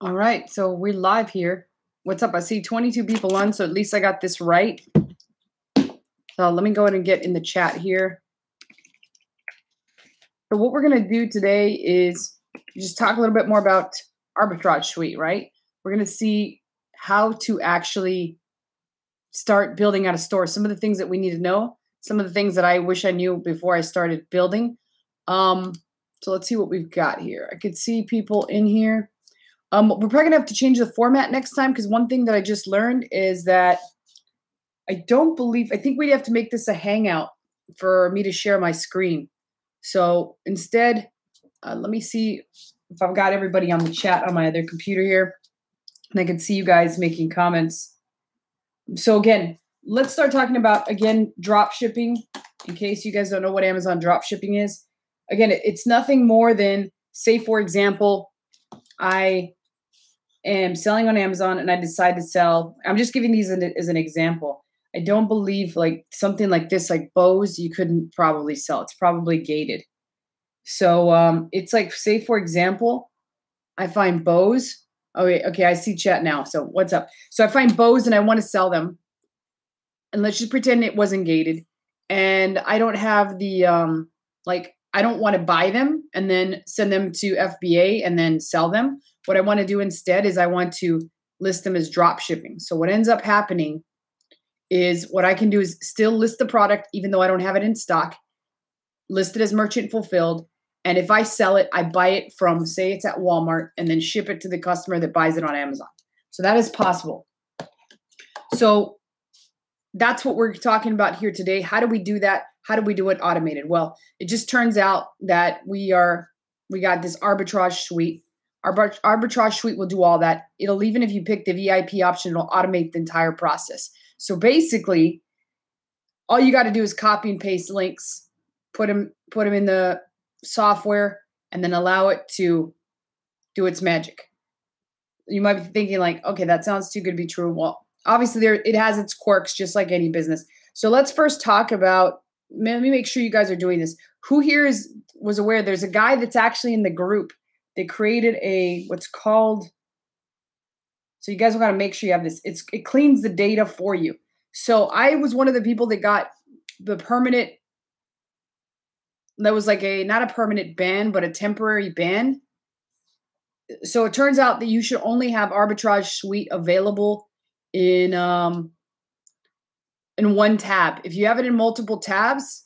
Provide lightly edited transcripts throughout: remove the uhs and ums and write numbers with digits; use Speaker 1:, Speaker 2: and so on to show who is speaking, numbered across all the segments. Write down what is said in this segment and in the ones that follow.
Speaker 1: All right, so we're live here. What's up? I see 22 people on, so at least I got this right. So let me go ahead and get in the chat here. So what we're going to do today is just talk a little bit more about Arbitrage Suite, right? We're going to see how to actually start building out a store. Some of the things that we need to know, some of the things that I wish I knew before I started building. So let's see what we've got here. I could see people in here. We're probably going to have to change the format next time because one thing that I just learned is that I think we'd have to make this a hangout for me to share my screen. So instead, let me see if I've got everybody on the chat on my other computer here. And I can see you guys making comments. So again, let's start talking about, again, drop shipping. In case you guys don't know what Amazon drop shipping is. Again, it's nothing more than, say, for example, I am selling on Amazon and I decide to sell. I'm just giving these as an example. I don't believe like something like this, like bows, you couldn't probably sell. It's probably gated. So it's like, say, for example, I find bows. Oh, wait, okay, I see chat now. So what's up? So I find bows and I want to sell them. And let's just pretend it wasn't gated. And I don't have the, I don't want to buy them and then send them to FBA and then sell them. What I want to do instead is I want to list them as drop shipping. So what ends up happening is what I can do is still list the product even though I don't have it in stock, list it as merchant fulfilled. And if I sell it, I buy it from, say it's at Walmart, and then ship it to the customer that buys it on Amazon. So that is possible. So that's what we're talking about here today. How do we do that? How do we do it automated? Well, it just turns out that we got this arbitrage suite. Our arbitrage suite will do all that. It'll, even if you pick the VIP option, it'll automate the entire process. So basically, all you got to do is copy and paste links, put them in the software, and then allow it to do its magic. You might be thinking like, okay, that sounds too good to be true. Well, obviously it has its quirks just like any business. So let's first talk about, let me make sure you guys are doing this. Who here was aware there's a guy that's actually in the group that created what's called, so you guys got to make sure you have this. It cleans the data for you. So I was one of the people that got the permanent, that was like not a permanent ban, but a temporary ban. So it turns out that you should only have Arbitrage Suite available in one tab. If you have it in multiple tabs,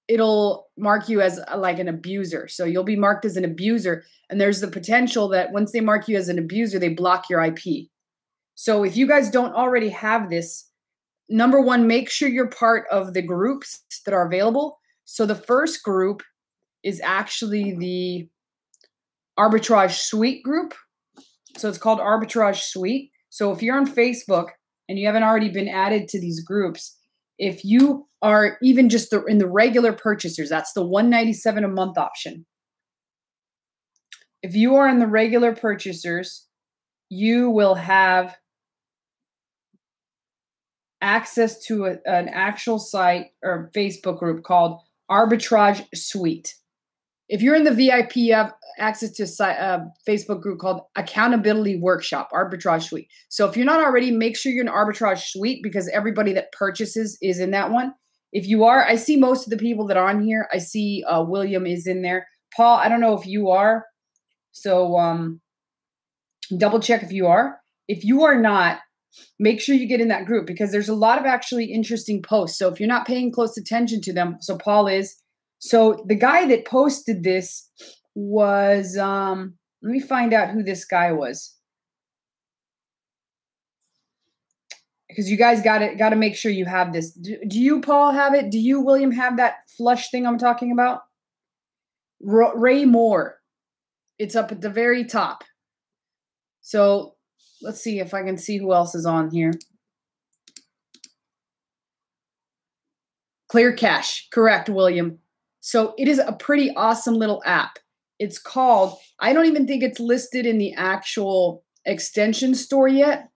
Speaker 1: it'll mark you as like an abuser. So you'll be marked as an abuser. And there's the potential that once they mark you as an abuser, they block your IP. So if you guys don't already have this, number one, make sure you're part of the groups that are available. So the first group is actually the Arbitrage Suite group. So it's called Arbitrage Suite. So if you're on Facebook and you haven't already been added to these groups, if you are even just in the regular purchasers, that's the $197 a month option. If you are in the regular purchasers, you will have access to an actual site or Facebook group called Arbitrage Suite. If you're in the VIP, you have access to a Facebook group called Accountability Workshop, Arbitrage Suite. So if you're not already, make sure you're in Arbitrage Suite because everybody that purchases is in that one. If you are, I see most of the people that are on here. I see William is in there. Paul, I don't know if you are. So double check if you are. If you are not, make sure you get in that group because there's a lot of actually interesting posts. So if you're not paying close attention to them, so Paul is. So the guy that posted this was, let me find out who this guy was. Because you guys got to make sure you have this. Do you, Paul, have it? Do you, William, have that flush thing I'm talking about? Ray Moore. It's up at the very top. So let's see if I can see who else is on here. Clear Cache. Correct, William. So it is a pretty awesome little app. It's called, I don't even think it's listed in the actual extension store yet.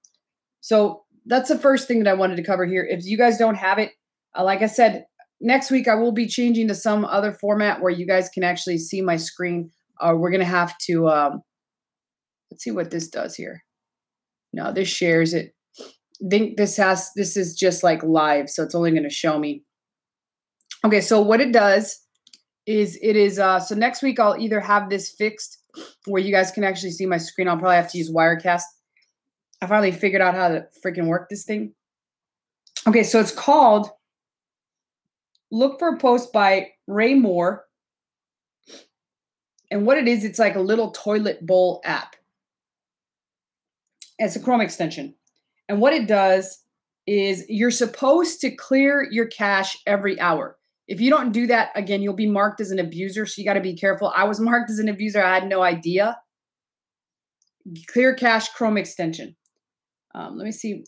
Speaker 1: So that's the first thing that I wanted to cover here. If you guys don't have it, like I said, next week I will be changing to some other format where you guys can actually see my screen. We're going to have to Let's see what this does here. No, this shares it. I think this is just like live, so it's only going to show me. Okay, so what it does is so next week I'll either have this fixed where you guys can actually see my screen. I'll probably have to use Wirecast. I finally figured out how to freaking work this thing. Okay, so it's called Look for a Post by Ray Moore. And what it is, it's like a little toilet bowl app. It's a Chrome extension. And what it does is you're supposed to clear your cache every hour. If you don't do that, again, you'll be marked as an abuser. So you got to be careful. I was marked as an abuser. I had no idea. Clear cache Chrome extension. Let me see.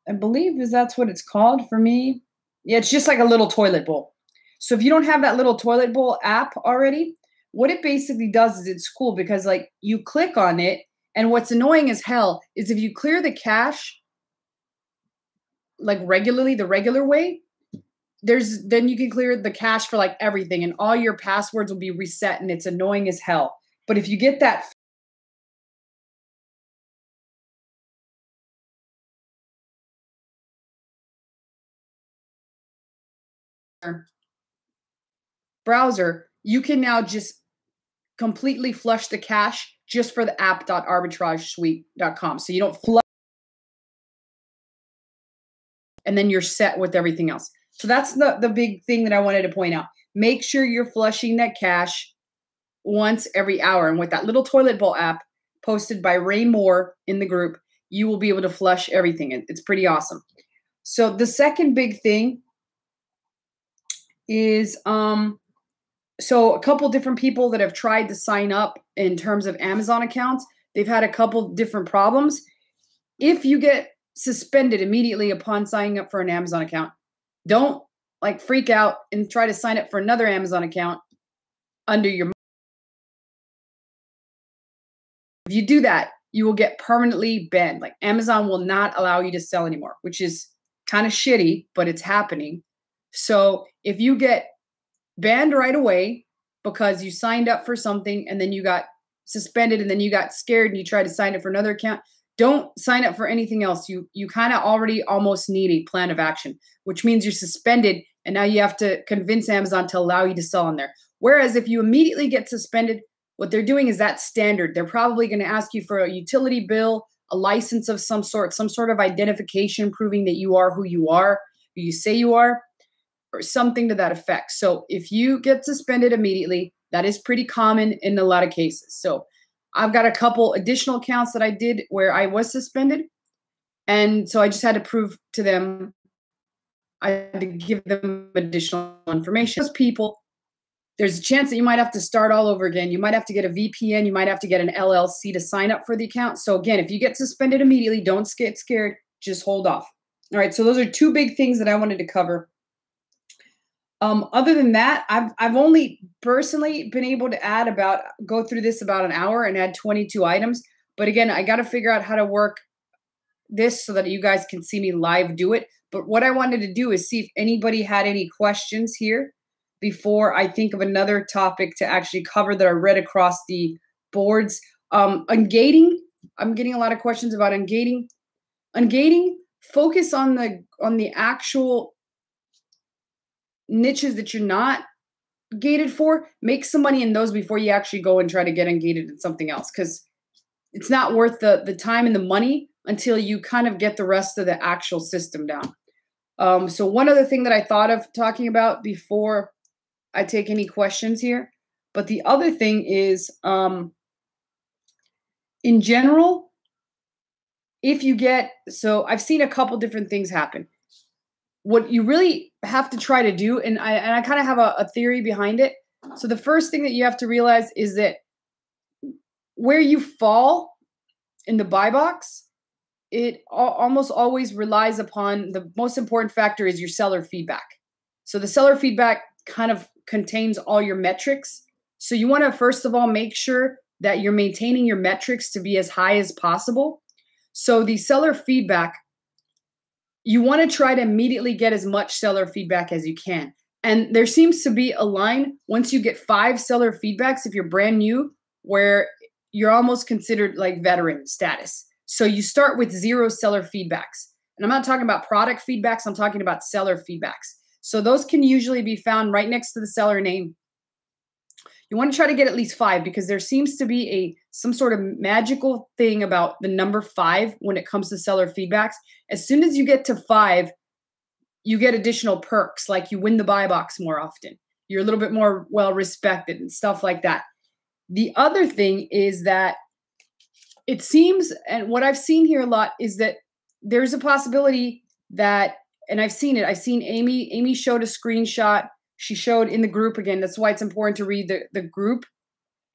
Speaker 1: I believe that's what it's called for me. Yeah, it's just like a little toilet bowl. So if you don't have that little toilet bowl app already, what it basically does is it's cool because like you click on it, and what's annoying as hell is if you clear the cache like regularly, the regular way, then you can clear the cache for like everything and all your passwords will be reset and it's annoying as hell. But if you get that browser, you can now just completely flush the cache just for the app.arbitragesuite.com. So you don't flush and then you're set with everything else. So that's the big thing that I wanted to point out. Make sure you're flushing that cache once every hour. And with that little toilet bowl app posted by Ray Moore in the group, you will be able to flush everything. It's pretty awesome. So the second big thing is so a couple different people that have tried to sign up in terms of Amazon accounts, they've had a couple different problems. If you get suspended immediately upon signing up for an Amazon account, don't like freak out and try to sign up for another Amazon account under your. If you do that, you will get permanently banned. Like Amazon will not allow you to sell anymore, which is kind of shitty, but it's happening. So if you get banned right away because you signed up for something and then you got suspended and then you got scared and you tried to sign up for another account, don't sign up for anything else. You kind of already almost need a plan of action, which means you're suspended and now you have to convince Amazon to allow you to sell on there. Whereas if you immediately get suspended, what they're doing is that standard. They're probably going to ask you for a utility bill, a license of some sort of identification proving that you are who you say you are, or something to that effect. So if you get suspended immediately, that is pretty common in a lot of cases. So I've got a couple additional accounts that I did where I was suspended. And so I just had to prove to them, I had to give them additional information. Those people, there's a chance that you might have to start all over again. You might have to get a VPN. You might have to get an LLC to sign up for the account. So again, if you get suspended immediately, don't get scared. Just hold off. All right. So those are two big things that I wanted to cover. Other than that, I've only personally been able to go through this about an hour and add 22 items. But again, I got to figure out how to work this so that you guys can see me live do it. But what I wanted to do is see if anybody had any questions here before I think of another topic to actually cover that I read across the boards. Ungating, I'm getting a lot of questions about ungating. Ungating, focus on the actual niches that you're not gated for. Make some money in those before you actually go and try to get ungated in something else, because it's not worth the time and the money until you kind of get the rest of the actual system down. So one other thing that I thought of talking about before I take any questions here, but the other thing is, in general, so I've seen a couple different things happen. What you really have to try to do, and I kind of have a theory behind it. So the first thing that you have to realize is that where you fall in the buy box, it almost always relies upon the most important factor is your seller feedback. So the seller feedback kind of contains all your metrics. So you want to, first of all, make sure that you're maintaining your metrics to be as high as possible. So the seller feedback, you want to try to immediately get as much seller feedback as you can. And there seems to be a line once you get 5 seller feedbacks, if you're brand new, where you're almost considered like veteran status. So you start with 0 seller feedbacks. And I'm not talking about product feedbacks, I'm talking about seller feedbacks. So those can usually be found right next to the seller name. You want to try to get at least 5 because there seems to be some sort of magical thing about the number 5 when it comes to seller feedbacks. As soon as you get to 5, you get additional perks, like you win the buy box more often. You're a little bit more well respected and stuff like that. The other thing is that it seems, and what I've seen here a lot is that there's a possibility that, and I've seen Amy showed a screenshot. She showed in the group again. That's why it's important to read the group.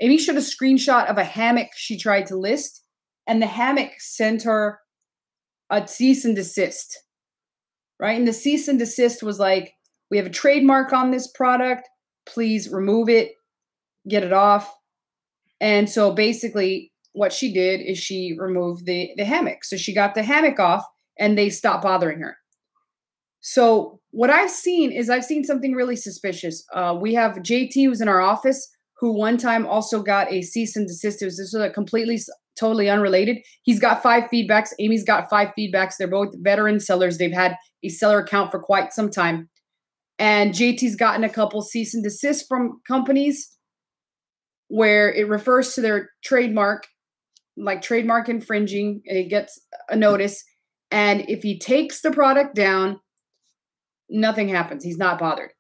Speaker 1: Amy showed a screenshot of a hammock she tried to list, and the hammock sent her a cease and desist, right? And the cease and desist was like, we have a trademark on this product. Please remove it, get it off. And so basically what she did is she removed the hammock. So she got the hammock off and they stopped bothering her. So what I've seen something really suspicious. We have JT who's in our office who one time also got a cease and desist. This was a completely, totally unrelated. He's got 5 feedbacks. Amy's got 5 feedbacks. They're both veteran sellers. They've had a seller account for quite some time. And JT's gotten a couple cease and desist from companies where it refers to their trademark, like trademark infringing. It gets a notice. And if he takes the product down, nothing happens. He's not bothered.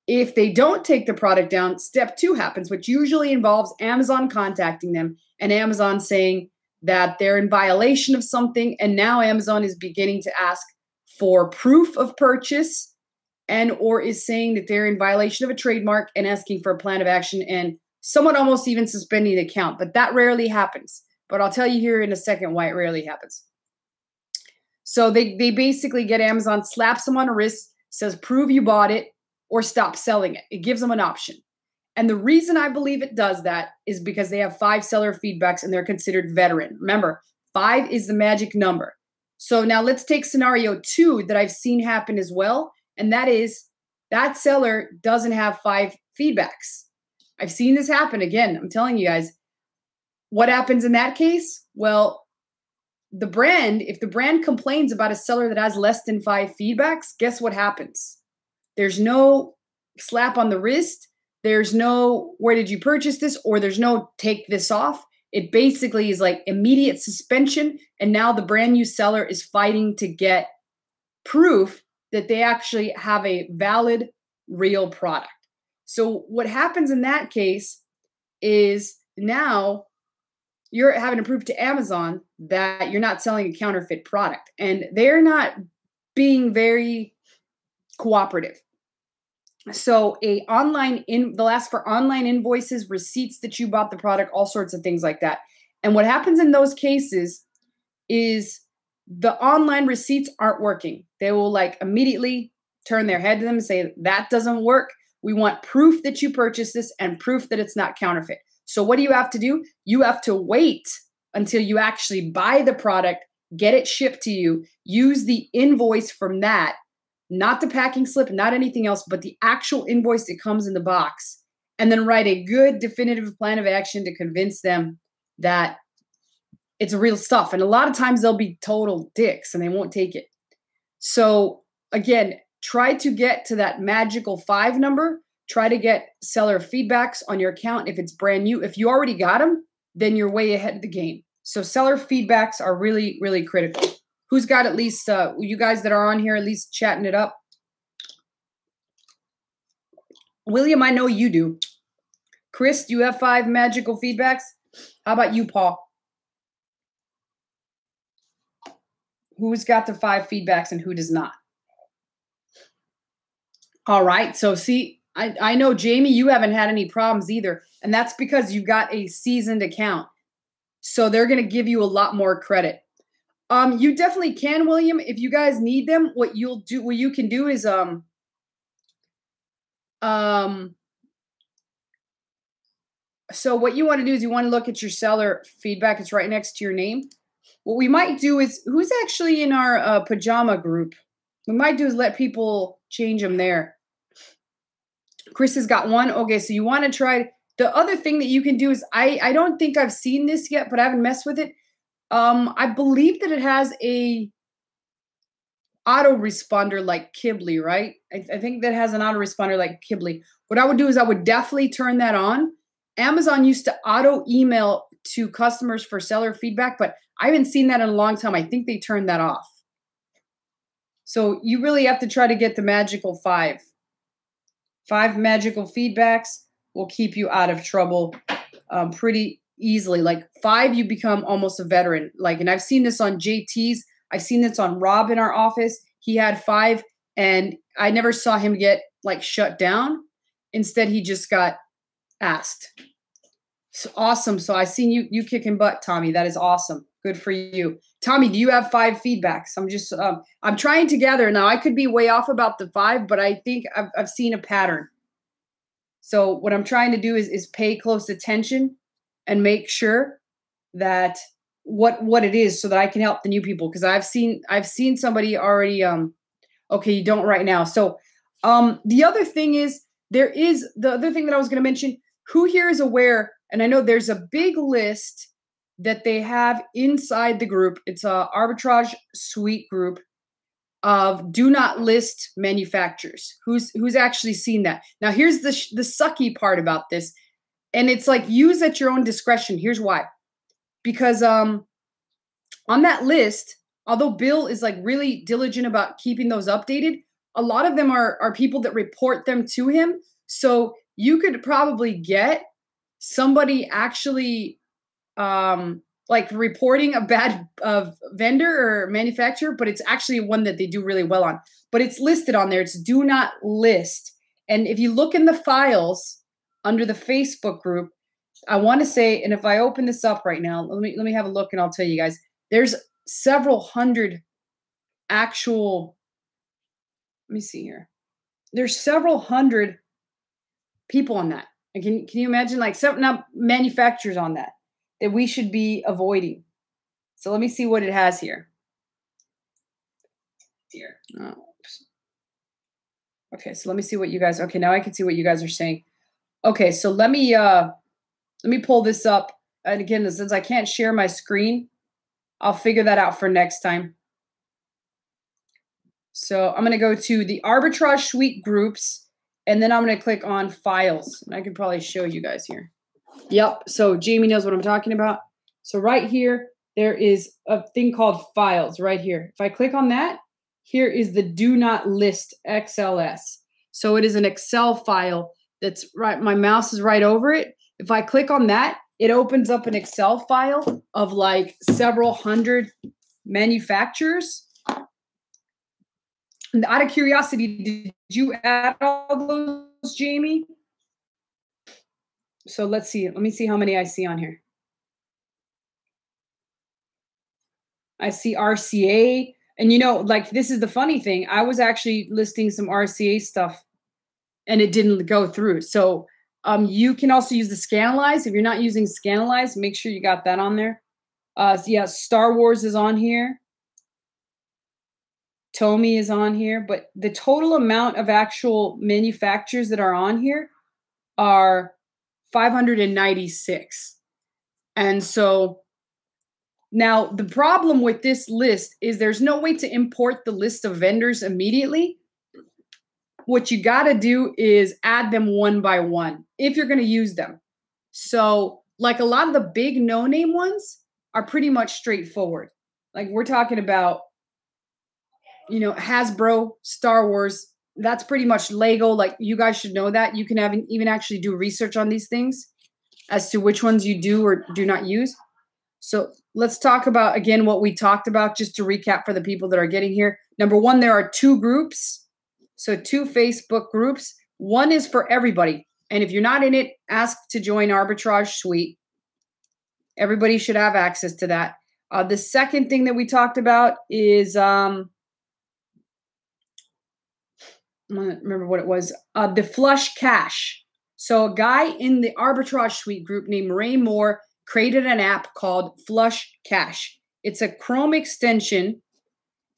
Speaker 1: If they don't take the product down, step 2 happens, which usually involves Amazon contacting them and Amazon saying that they're in violation of something. And now Amazon is beginning to ask for proof of purchase and or is saying that they're in violation of a trademark and asking for a plan of action and someone almost even suspending the account. But that rarely happens. But I'll tell you here in a second why it rarely happens. So they basically get Amazon, slaps them on the wrist, says prove you bought it or stop selling it. It gives them an option. And the reason I believe it does that is because they have 5 seller feedbacks and they're considered veteran. Remember, 5 is the magic number. So now let's take scenario 2 that I've seen happen as well. And that is that seller doesn't have 5 feedbacks. I've seen this happen. Again, I'm telling you guys, what happens in that case? Well, if the brand complains about a seller that has less than 5 feedbacks, guess what happens? There's no slap on the wrist. There's no, where did you purchase this? Or there's no take this off. It basically is like immediate suspension. And now the brand new seller is fighting to get proof that they actually have a valid, real product. So what happens in that case is now you're having to prove to Amazon that you're not selling a counterfeit product. And they're not being very cooperative. So they'll ask for online invoices, receipts that you bought the product, all sorts of things like that. And what happens in those cases is the online receipts aren't working. They will like immediately turn their head to them and say, that doesn't work. We want proof that you purchased this and proof that it's not counterfeit. So what do you have to do? You have to wait until you actually buy the product, get it shipped to you, use the invoice from that, not the packing slip, not anything else, but the actual invoice that comes in the box, and then write a good definitive plan of action to convince them that it's real stuff. And a lot of times they'll be total dicks and they won't take it. So again, try to get to that magical 5 number. Try to get seller feedbacks on your account if it's brand new. If you already got them, then you're way ahead of the game. So seller feedbacks are really, really critical. Who's got at least, you guys that are on here, at least chatting it up? William, I know you do. Chris, do you have 5 magical feedbacks? How about you, Paul? Who's got the 5 feedbacks and who does not? All right. So see, I know, Jamie, you haven't had any problems either. And that's because you got a seasoned account. So they're going to give you a lot more credit. You definitely can, William. If you guys need them, what you can do is so what you want to do is you want to look at your seller feedback. It's right next to your name. What we might do is, who's actually in our pajama group? We might do is let people change them there. Chris has got 1. Okay, so you want to try The other thing that you can do is I don't think I've seen this yet, but I haven't messed with it. I believe that it has a autoresponder like Kibli, right? I think that has an autoresponder like Kibli. What I would do is I would definitely turn that on. Amazon used to auto email to customers for seller feedback, but I haven't seen that in a long time. I think they turned that off. So you really have to try to get the magical 5. 5 magical feedbacks will keep you out of trouble pretty easily. Like 5, you become almost a veteran. Like, and I've seen this on JT's. I've seen this on Rob in our office. He had 5, and I never saw him get like shut down. Instead, he just got asked. So awesome. So I seen you kicking butt, Tommy. That is awesome. Good for you. Tommy, do you have 5 feedbacks? I'm trying to gather. Now I could be way off about the 5, but I think I've seen a pattern. So what I'm trying to do is pay close attention and make sure that what it is so that I can help the new people. Because I've seen somebody already, okay, you don't right now. So the other thing is the other thing that I was going to mention, who here is aware, and I know there's a big list that they have inside the group. It's a arbitrage suite group of do not list manufacturers. Who's actually seen that? Now here's the sucky part about this, and it's like use at your own discretion. Here's why. Because on that list, although Bill is like really diligent about keeping those updated, a lot of them are people that report them to him. So you could probably get somebody actually like reporting a bad vendor or manufacturer, but it's actually one that they do really well on. But it's listed on there. It's do not list. And if you look in the files under the Facebook group, I want to say, and if I open this up right now, let me have a look and I'll tell you guys, there's several hundred actual, let me see here. There's several hundred people on that. And can you imagine like several manufacturers on that we should be avoiding? So let me see what it has here. Oh, okay, so let me see what you guys, okay, now I can see what you guys are saying. Okay, so let me pull this up. And again, since I can't share my screen, I'll figure that out for next time. So I'm going to go to the arbitrage suite groups, and then I'm going to click on files. And I can probably show you guys here. Yep. So Jamie knows what I'm talking about. So right here, there is a thing called files right here. If I click on that, here is the do not list XLS. So it is an Excel file that's right. My mouse is right over it. If I click on that, it opens up an Excel file of like several hundred manufacturers. And out of curiosity, did you add all those, Jamie? So let's see. Let me see how many I see on here. I see RCA. And you know, like this is the funny thing. I was actually listing some RCA stuff and it didn't go through. So you can also use the Scanalyze. If you're not using Scanalyze, make sure you got that on there. So yeah, Star Wars is on here. Tomy is on here. But the total amount of actual manufacturers that are on here are 596. And so now the problem with this list is there's no way to import the list of vendors immediately. What you got to do is add them one by one if you're going to use them. So like a lot of the big no-name ones are pretty much straightforward. Like we're talking about, you know, Hasbro, Star Wars, that's pretty much Lego. Like you guys should know that. You can even actually do research on these things as to which ones you do or do not use. So let's talk about, again, what we talked about, just to recap for the people that are getting here. Number one, there are 2 groups. So 2 Facebook groups. One is for everybody. And if you're not in it, ask to join Arbitrage Suite. Everybody should have access to that. The second thing that we talked about is, I don't remember what it was, the flush cache. So a guy in the Arbitrage Suite group named Ray Moore created an app called Flush Cache. It's a Chrome extension.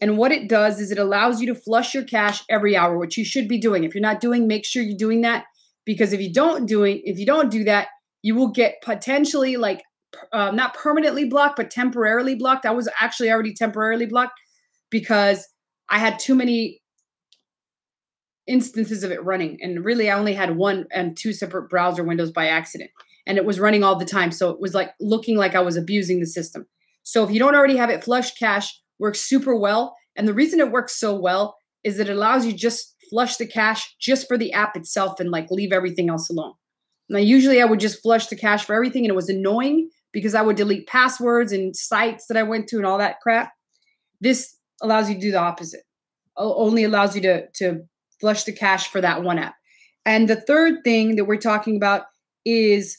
Speaker 1: And what it does is it allows you to flush your cache every hour, which you should be doing. If you're not doing, make sure you're doing that. because if you don't do that, you will get potentially like not permanently blocked, but temporarily blocked. I was actually already temporarily blocked because I had too many instances of it running. And really, I only had one and two separate browser windows by accident. And it was running all the time. So it was like looking like I was abusing the system. So if you don't already have it, flush cache works super well. And the reason it works so well is that it allows you just flush the cache just for the app itself and like leave everything else alone. Now, usually I would just flush the cache for everything, and it was annoying because I would delete passwords and sites that I went to and all that crap. This allows you to do the opposite. Only allows you to flush the cache for that one app. And the third thing that we're talking about is,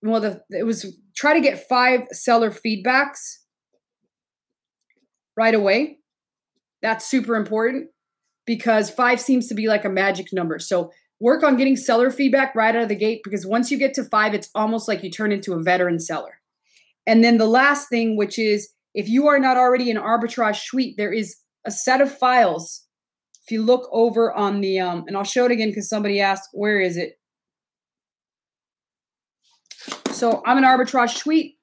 Speaker 1: well, it was try to get 5 seller feedbacks right away. That's super important because 5 seems to be like a magic number. So work on getting seller feedback right out of the gate, because once you get to 5, it's almost like you turn into a veteran seller. And then the last thing, which is if you are not already in Arbitrage Suite, there is a set of files. If you look over on the, and I'll show it again because somebody asked, where is it? So I'm in Arbitrage Suite.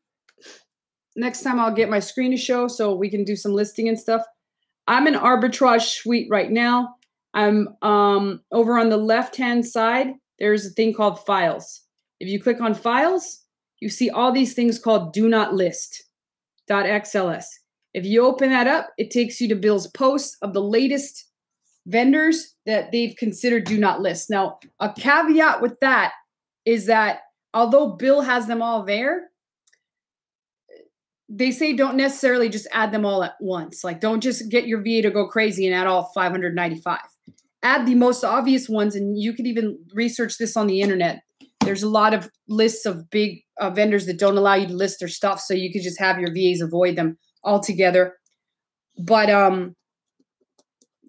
Speaker 1: Next time I'll get my screen to show so we can do some listing and stuff. I'm in Arbitrage Suite right now. I'm over on the left-hand side. There's a thing called Files. If you click on Files, you see all these things called Do Not List .xls. If you open that up, it takes you to Bill's posts of the latest vendors that they've considered do not list. Now, a caveat with that is that although Bill has them all there, they say don't necessarily just add them all at once. Like, don't just get your VA to go crazy and add all 595. Add the most obvious ones, and you could even research this on the internet. There's a lot of lists of big vendors that don't allow you to list their stuff, so you could just have your VAs avoid them altogether. But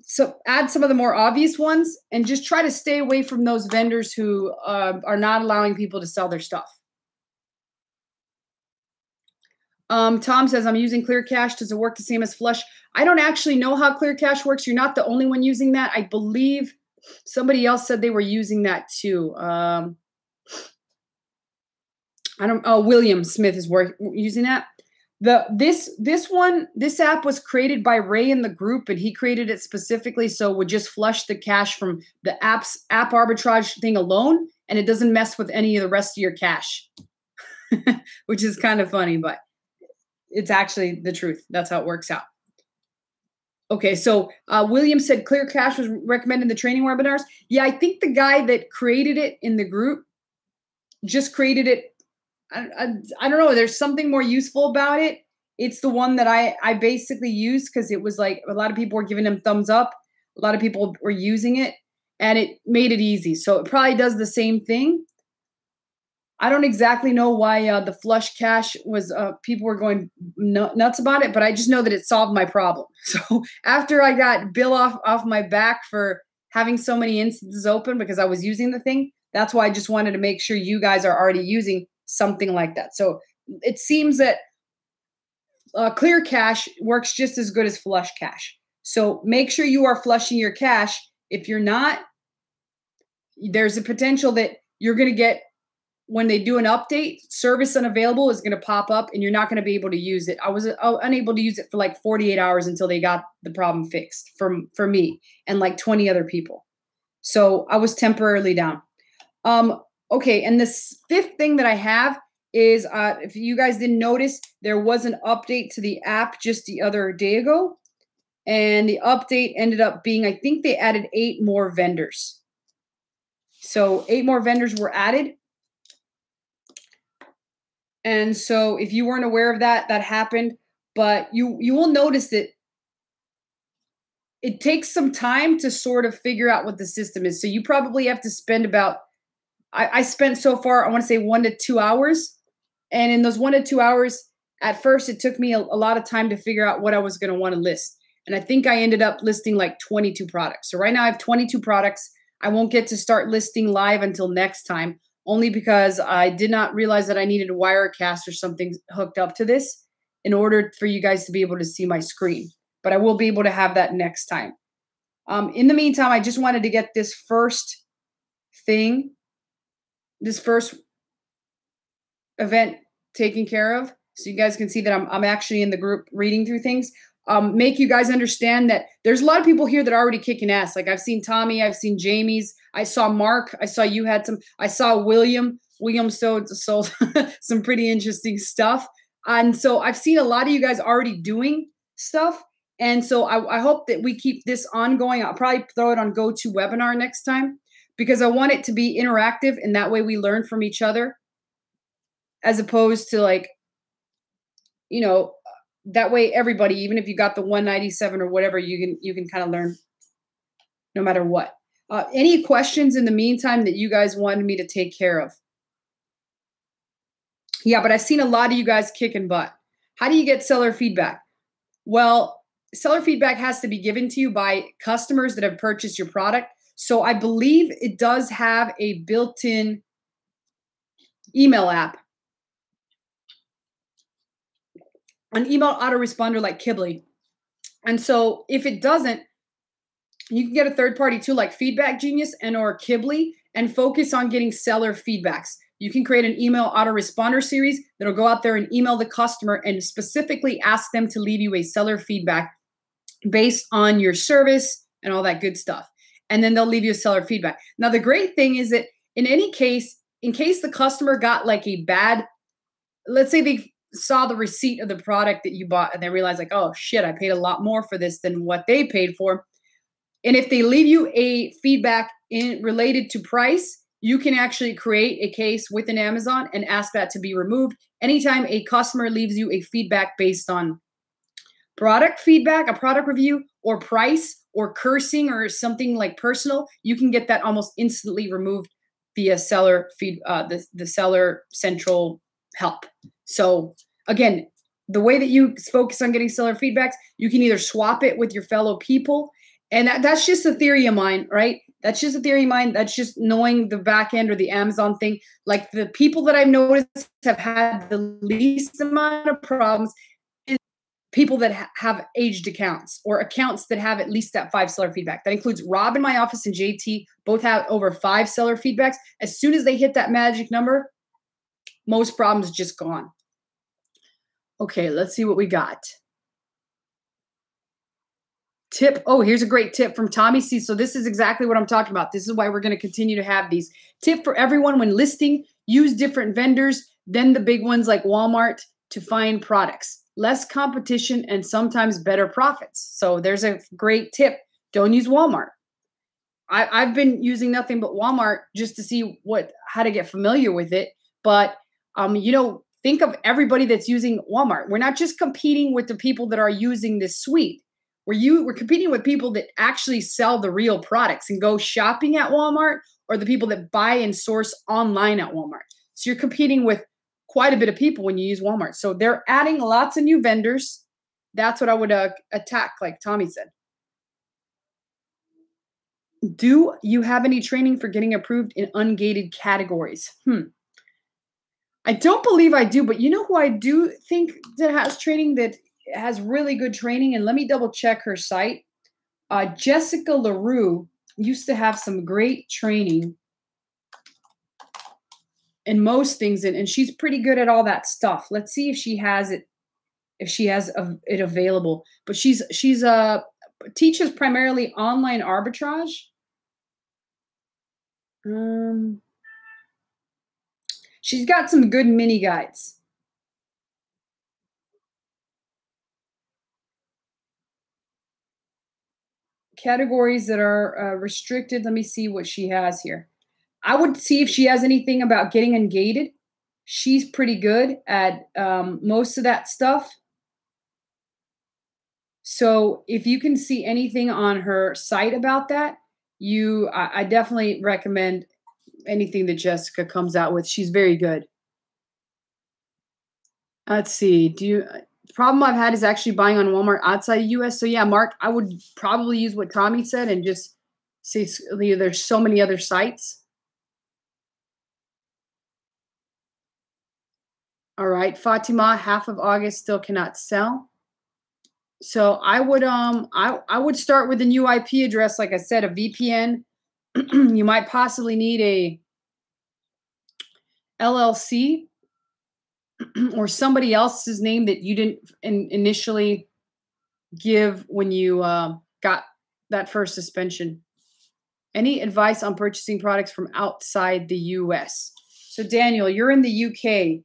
Speaker 1: so add some of the more obvious ones and just try to stay away from those vendors who are not allowing people to sell their stuff. Tom says, I'm using Clear Cache. Does it work the same as Flush? I don't actually know how Clear Cache works. You're not the only one using that. I believe somebody else said they were using that too. William Smith is using that. This app was created by Ray in the group, and he created it specifically so it would just flush the cache from the app arbitrage thing alone, and it doesn't mess with any of the rest of your cache, which is kind of funny, but it's actually the truth. That's how it works out. Okay, so William said Clear Cache was recommended in the training webinars. Yeah, I think the guy that created it in the group just created it. I don't know. There's something more useful about it. It's the one that I basically used because it was like a lot of people were giving them thumbs up. A lot of people were using it, and it made it easy. So it probably does the same thing. I don't exactly know why the flush cache was people were going nuts about it, but I just know that it solved my problem. So after I got Bill off my back for having so many instances open because I was using the thing, that's why I just wanted to make sure you guys are already using something like that. So it seems that Clear Cache works just as good as Flush Cache. So make sure you are flushing your cache. If you're not, there's a potential that you're going to get, when they do an update, service unavailable is going to pop up and you're not going to be able to use it. I was unable to use it for like 48 hours until they got the problem fixed for me and like 20 other people. So I was temporarily down. Okay, and this fifth thing that I have is, if you guys didn't notice, there was an update to the app just the other day ago. And the update ended up being, I think they added 8 more vendors. So 8 more vendors were added. And so if you weren't aware of that, that happened. But you will notice that it takes some time to sort of figure out what the system is. So you probably have to spend about, I spent so far, I want to say 1 to 2 hours. And in those 1 to 2 hours, at first, it took me a lot of time to figure out what I was going to want to list. And I think I ended up listing like 22 products. So right now I have 22 products. I won't get to start listing live until next time, only because I did not realize that I needed a Wirecast or something hooked up to this in order for you guys to be able to see my screen. But I will be able to have that next time. In the meantime, I just wanted to get this first thing, this first event taken care of, so you guys can see that I'm actually in the group reading through things. Make you guys understand that there's a lot of people here that are already kicking ass. Like I've seen Tommy, I've seen Jamie's, I saw Mark, I saw you had some, I saw William. William sold some pretty interesting stuff. And so I've seen a lot of you guys already doing stuff. And so I hope that we keep this ongoing. I'll probably throw it on GoToWebinar next time because I want it to be interactive and that way we learn from each other as opposed to like, you know, that way everybody, even if you got the 197 or whatever, you can kind of learn no matter what. Any questions in the meantime that you guys wanted me to take care of? Yeah, but I've seen a lot of you guys kicking butt. How do you get seller feedback? Well, seller feedback has to be given to you by customers that have purchased your product. So I believe it does have a built-in email app, an email autoresponder like Kibly. And so if it doesn't, you can get a third party tool like Feedback Genius and or Kibly and focus on getting seller feedbacks. You can create an email autoresponder series that'll go out there and email the customer and specifically ask them to leave you a seller feedback based on your service and all that good stuff. And then they'll leave you a seller feedback. Now, the great thing is that in any case, in case the customer got like a bad, let's say they saw the receipt of the product that you bought and they realized like, oh shit, I paid a lot more for this than what they paid for. And if they leave you a feedback related to price, you can actually create a case within Amazon and ask that to be removed. Anytime a customer leaves you a feedback based on product feedback, a product review, or price, or cursing, or something like personal, you can get that almost instantly removed via seller feed, the seller central help. So again, the way that you focus on getting seller feedbacks, you can either swap it with your fellow people, and that's just a theory of mine, right? That's just a theory of mine. That's just knowing the back end or the Amazon thing. Like the people that I've noticed have had the least amount of problems is people that have aged accounts or accounts that have at least that 5 seller feedback. That includes Rob in my office and JT, both have over 5 seller feedbacks. As soon as they hit that magic number, most problems just gone. Okay, let's see what we got. Tip. Oh, here's a great tip from Tommy C. So this is exactly what I'm talking about. This is why we're going to continue to have these. Tip for everyone when listing, use different vendors than the big ones like Walmart to find products. Less competition and sometimes better profits. So there's a great tip. Don't use Walmart. I've been using nothing but Walmart just to see how to get familiar with it. But, you know, think of everybody that's using Walmart. We're not just competing with the people that are using this suite. We're competing with people that actually sell the real products and go shopping at Walmart, or the people that buy and source online at Walmart. So you're competing with quite a bit of people when you use Walmart. So they're adding lots of new vendors. That's what I would attack, like Tommy said. Do you have any training for getting approved in ungated categories? I don't believe I do, but you know who I do think that has training that has really good training, and let me double check her site. Jessica LaRue used to have some great training in most things, and she's pretty good at all that stuff. Let's see if she has it, it available. But she's teaches primarily online arbitrage. She's got some good mini guides. Categories that are restricted. Let me see what she has here. I would see if she has anything about getting ungated. She's pretty good at most of that stuff. So if you can see anything on her site about that, I definitely recommend anything that Jessica comes out with. She's very good. Let's see. Problem I've had is actually buying on Walmart outside the US. So yeah, Mark, I would probably use what Tommy said and just say there's so many other sites. All right, Fatima, half of August still cannot sell. So I would start with a new IP address, like I said, a VPN, You might possibly need a LLC or somebody else's name that you didn't initially give when you got that first suspension. Any advice on purchasing products from outside the US? So Daniel, you're in the UK.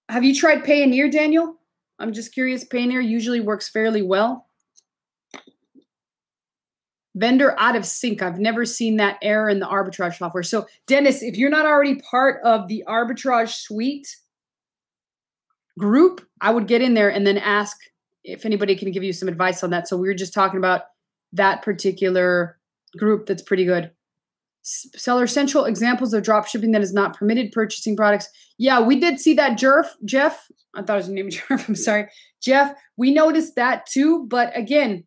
Speaker 1: Have you tried Payoneer, Daniel? I'm just curious. Payoneer usually works fairly well. Vendor out of sync. I've never seen that error in the arbitrage software. So Dennis, if you're not already part of the arbitrage suite group, I would get in there and then ask if anybody can give you some advice on that. So we were just talking about that particular group that's pretty good. Seller Central, examples of drop shipping that is not permitted, purchasing products. Yeah, we did see that, Jeff. I thought his name was Jeff. I'm sorry. Jeff, we noticed that too. But again,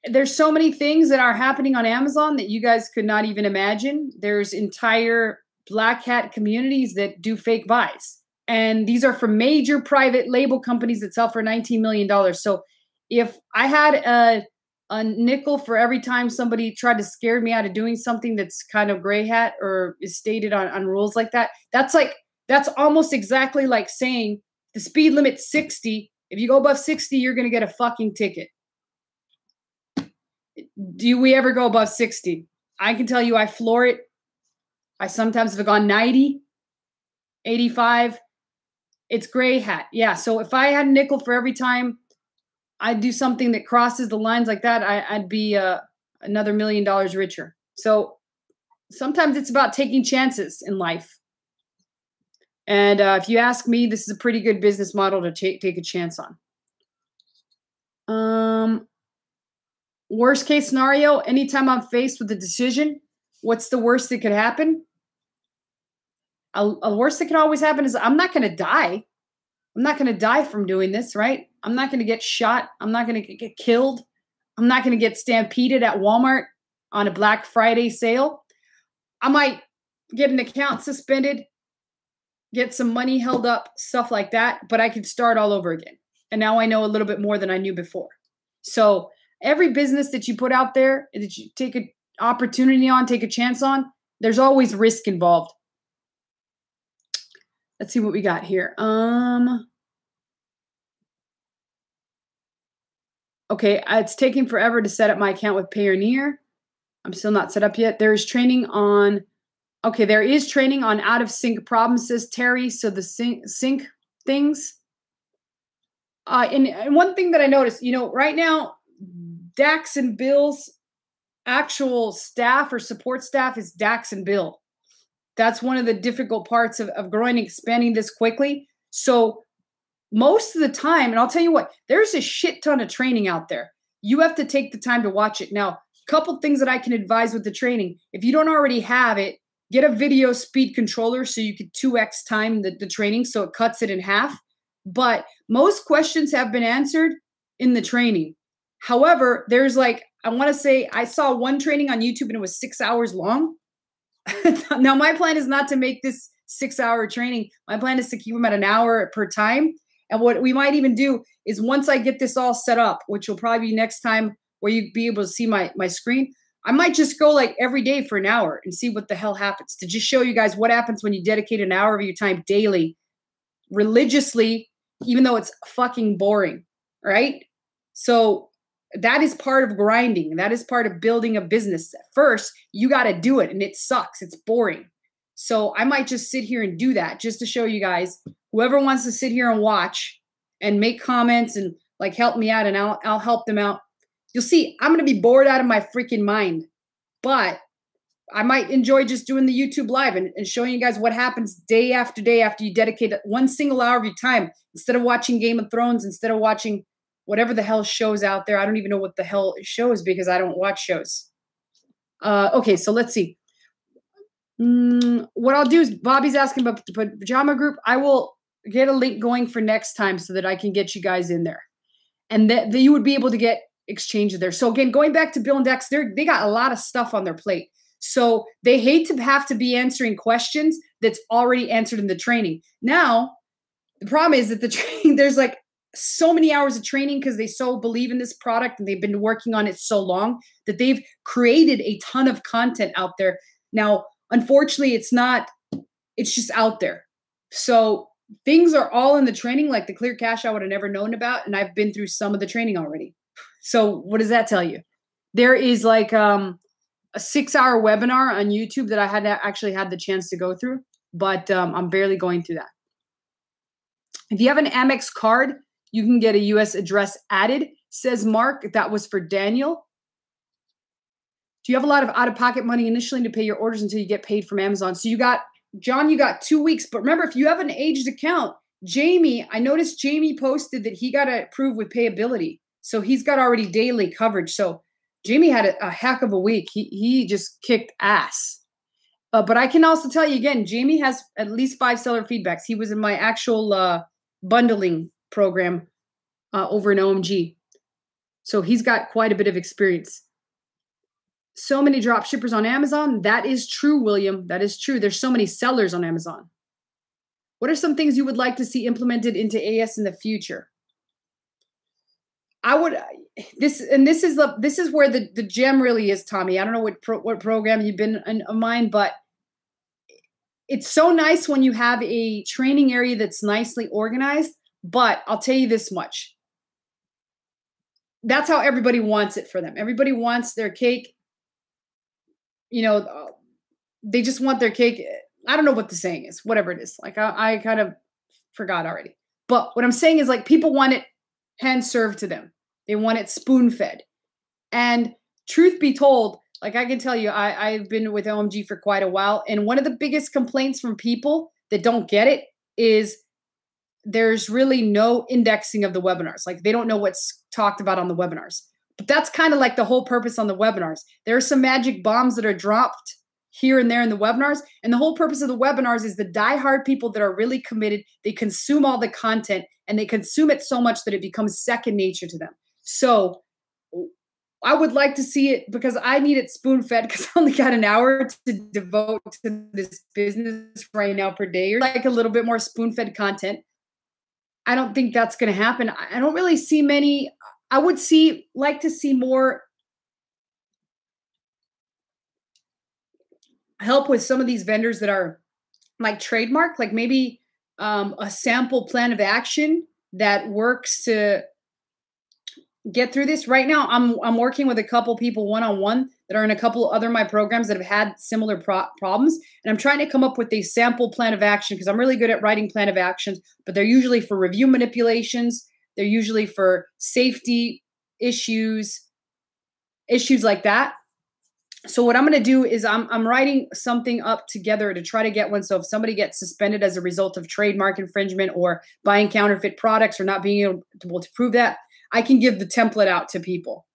Speaker 1: there's so many things that are happening on Amazon that you guys could not even imagine. There's entire black hat communities that do fake buys. And these are from major private label companies that sell for $19 million. So if I had a nickel for every time somebody tried to scare me out of doing something that's kind of gray hat or is stated on rules like that, that's almost exactly like saying the speed limit's 60. If you go above 60, you're going to get a fucking ticket. Do we ever go above 60? I can tell you I floor it. I sometimes have gone 90, 85. It's gray hat. Yeah. So if I had a nickel for every time I'd do something that crosses the lines like that, I'd be another $1 million richer. So sometimes it's about taking chances in life. And if you ask me, this is a pretty good business model to take a chance on. Worst case scenario, anytime I'm faced with a decision, what's the worst that could happen? A worst that can always happen is I'm not going to die. I'm not going to die from doing this, right? I'm not going to get shot. I'm not going to get killed. I'm not going to get stampeded at Walmart on a Black Friday sale. I might get an account suspended, get some money held up, stuff like that, but I could start all over again. And now I know a little bit more than I knew before. So every business that you put out there, that you take an opportunity on, take a chance on, there's always risk involved. Let's see what we got here. Okay, it's taking forever to set up my account with Payoneer. I'm still not set up yet. There is training on, okay, there is training on out of sync problems, says Terry. So the sync things. And one thing that I noticed, right now, Dax and Bill's actual staff or support staff is Dax and Bill. That's one of the difficult parts of growing and expanding this quickly. So most of the time, and I'll tell you what, there's a shit ton of training out there. You have to take the time to watch it. Now, a couple things that I can advise with the training. If you don't already have it, get a video speed controller so you could 2x time the training, so it cuts it in half. But most questions have been answered in the training. However, there's I want to say I saw one training on YouTube and it was 6 hours long. Now, my plan is not to make this 6-hour training. My plan is to keep them at an hour per time. And what we might even do is once I get this all set up, which will probably be next time where you'll be able to see my screen, I might just go every day for an hour and see what the hell happens, to just show you guys what happens when you dedicate an hour of your time daily, religiously, even though it's fucking boring, right? So that is part of grinding. That is part of building a business. At first, you got to do it, and it sucks. It's boring. So I might just sit here and do that just to show you guys. Whoever wants to sit here and watch and make comments and help me out, and I'll help them out. You'll see, I'm going to be bored out of my freaking mind, but I might enjoy just doing the YouTube live and showing you guys what happens day after day after you dedicate one single hour of your time, instead of watching Game of Thrones, instead of watching whatever the hell shows out there. I don't even know what the hell shows because I don't watch shows. Okay, so let's see. What I'll do is, Bobby's asking about the pajama group. I will get a link going for next time so that I can get you guys in there. And that you would be able to get exchange there. So again, going back to Bill and Dex, they got a lot of stuff on their plate. So they hate to have to be answering questions that's already answered in the training. Now, the problem is that the training, there's so many hours of training because they so believe in this product and they've been working on it so long that they've created a ton of content out there. Now, unfortunately, it's just out there. So things are all in the training, like the clear cash I would have never known about. And I've been through some of the training already. So what does that tell you? There is like a 6-hour webinar on YouTube that I had actually had the chance to go through, but I'm barely going through that. If you have an Amex card, you can get a US address added, says Mark. That was for Daniel. Do you have a lot of out-of-pocket money initially to pay your orders until you get paid from Amazon? So you got, John, you got 2 weeks. But remember, if you have an aged account, Jamie, I noticed Jamie posted that he got approved with payability. So he's got already daily coverage. So Jamie had a heck of a week. He just kicked ass. But I can also tell you again, Jamie has at least 5 seller feedbacks. He was in my actual bundling program over in OMG. So he's got quite a bit of experience. So many drop shippers on Amazon. That is true, William. That is true. There's so many sellers on Amazon. What are some things you would like to see implemented into AS in the future? I would this is where the gem really is, Tommy. I don't know what program you've been in mine, but it's so nice when you have a training area that's nicely organized. But I'll tell you this much. That's how everybody wants it for them. Everybody wants their cake. You know, they just want their cake. I don't know what the saying is, whatever it is. Like I kind of forgot already. But what I'm saying is like people want it hand served to them. They want it spoon fed. And truth be told, like I can tell you, I've been with OMG for quite a while. And one of the biggest complaints from people that don't get it is there's really no indexing of the webinars. Like they don't know what's talked about on the webinars. But that's kind of like the whole purpose on the webinars. There are some magic bombs that are dropped here and there in the webinars. And the whole purpose of the webinars is the diehard people that are really committed. They consume all the content and they consume it so much that it becomes second nature to them. So I would like to see it because I need it spoon fed because I only got an hour to devote to this business right now per day. Or like a little bit more spoon fed content. I don't think that's going to happen. I don't really see many. I would like to see more help with some of these vendors that are like trademark, like maybe a sample plan of action that works to get through this. Right now, I'm working with a couple people one-on-one that are in a couple other my programs that have had similar problems. And I'm trying to come up with a sample plan of action because I'm really good at writing plan of actions, but they're usually for review manipulations. They're usually for safety issues like that. So what I'm going to do is I'm writing something up together to try to get one. So if somebody gets suspended as a result of trademark infringement or buying counterfeit products or not being able to prove that, I can give the template out to people.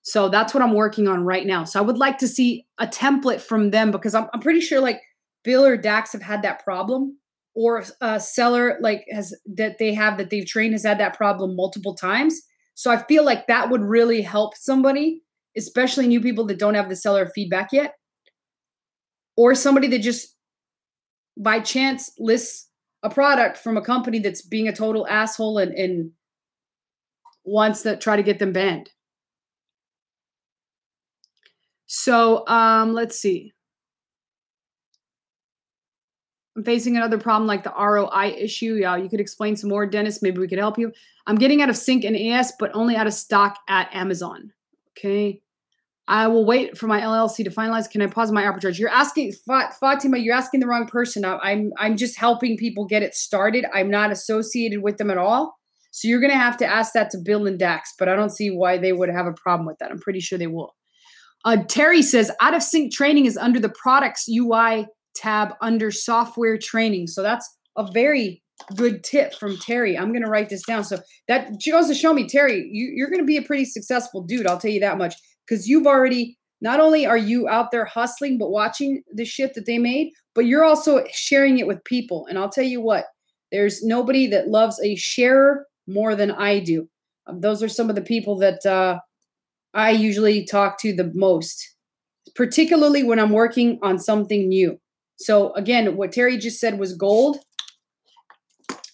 Speaker 1: So that's what I'm working on right now. So I would like to see a template from them because I'm pretty sure like Bill or Dax have had that problem, or a seller like that they've trained has had that problem multiple times. So I feel like that would really help somebody, especially new people that don't have the seller feedback yet, or somebody that just by chance lists a product from a company that's being a total asshole and wants to try to get them banned. So let's see. I'm facing another problem like the ROI issue. Yeah, you could explain some more, Dennis. Maybe we could help you. I'm getting out of sync in AS, but only out of stock at Amazon. Okay. I will wait for my LLC to finalize. Can I pause my arbitrage? You're asking, Fatima, you're asking the wrong person. I'm just helping people get it started. I'm not associated with them at all. So you're going to have to ask that to Bill and Dax, but I don't see why they would have a problem with that. I'm pretty sure they will. Terry says, out of sync training is under the products UI tab under software training. So that's a very good tip from Terry. I'm going to write this down. So that goes to show me, Terry, you're going to be a pretty successful dude. I'll tell you that much. Because you've already, not only are you out there hustling, but watching the shit that they made, but you're also sharing it with people. And I'll tell you what, there's nobody that loves a sharer more than I do. Those are some of the people that I usually talk to the most, particularly when I'm working on something new. So again, what Terry just said was gold.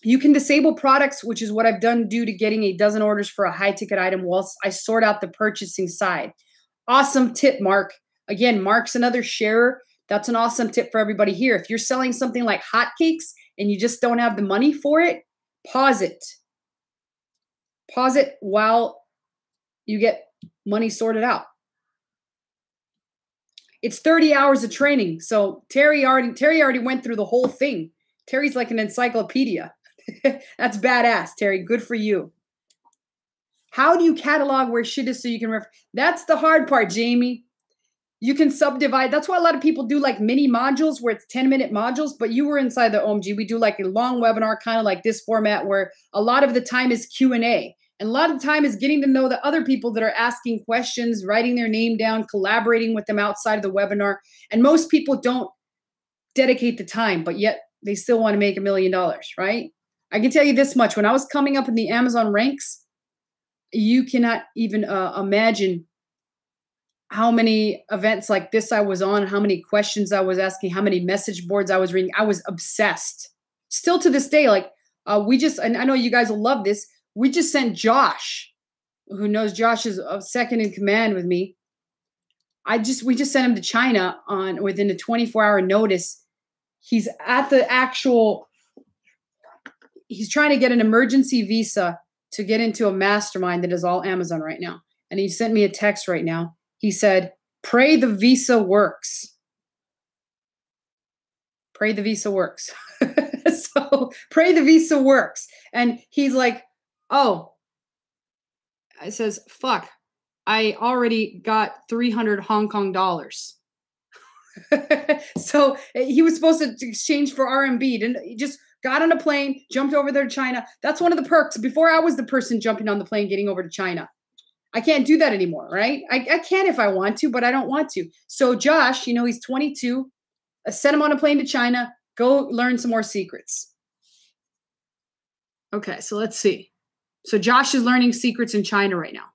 Speaker 1: You can disable products, which is what I've done due to getting a dozen orders for a high ticket item whilst I sort out the purchasing side. Awesome tip, Mark. Again, Mark's another sharer. That's an awesome tip for everybody here. If you're selling something like hotcakes and you just don't have the money for it, pause it. Pause it while you get money sorted out. It's 30 hours of training. So Terry already went through the whole thing. Terry's like an encyclopedia. That's badass, Terry. Good for you. How do you catalog where shit is so you can That's the hard part, Jamie. You can subdivide. That's why a lot of people do like mini modules where it's 10-minute modules, but you were inside the OMG. We do like a long webinar, kind of like this format where a lot of the time is Q&A. And a lot of the time is getting to know the other people that are asking questions, writing their name down, collaborating with them outside of the webinar. And most people don't dedicate the time, but yet they still want to make $1 million, right? I can tell you this much. When I was coming up in the Amazon ranks, you cannot even imagine how many events like this I was on, how many questions I was asking, how many message boards I was reading. I was obsessed. Still to this day, like and I know you guys will love this. We just sent Josh, who knows Josh is second in command with me. We just sent him to China within a 24-hour notice. He's at the he's trying to get an emergency visa to get into a mastermind that is all Amazon right now. And he sent me a text right now. He said, pray the visa works. Pray the visa works. So pray the visa works. And he's like, oh, it says, fuck, I already got 300 Hong Kong dollars. So he was supposed to exchange for RMB. And he just got on a plane, jumped over there to China. That's one of the perks. Before I was the person jumping on the plane, getting over to China. I can't do that anymore, right? I can if I want to, but I don't want to. So Josh, he's 22. I sent him on a plane to China. Go learn some more secrets. Okay, so let's see. So Josh is learning secrets in China right now.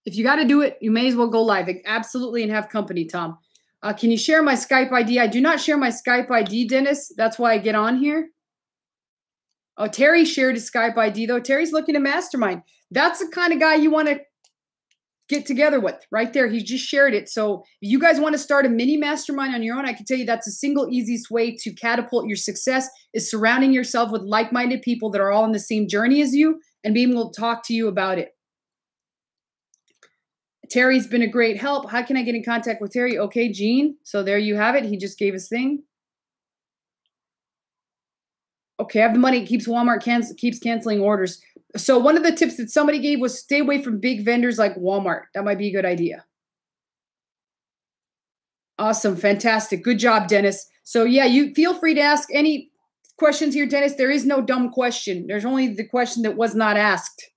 Speaker 1: If you got to do it, you may as well go live. Absolutely, and have company, Tom. Can you share my Skype ID? I do not share my Skype ID, Dennis. That's why I get on here. Oh, Terry shared his Skype ID, though. Terry's looking to mastermind. That's the kind of guy you want to get together with right there. He just shared it. So if you guys want to start a mini mastermind on your own, I can tell you that's the single easiest way to catapult your success is surrounding yourself with like-minded people that are all on the same journey as you and being able to talk to you about it. Terry's been a great help. How can I get in contact with Terry? Okay, Gene. So there you have it. He just gave his thing. Okay, I have the money. It keeps Walmart keeps canceling orders. So one of the tips that somebody gave was stay away from big vendors like Walmart. That might be a good idea. Awesome. Fantastic. Good job, Dennis. So yeah, you feel free to ask any questions here, Dennis. There is no dumb question. There's only the question that was not asked.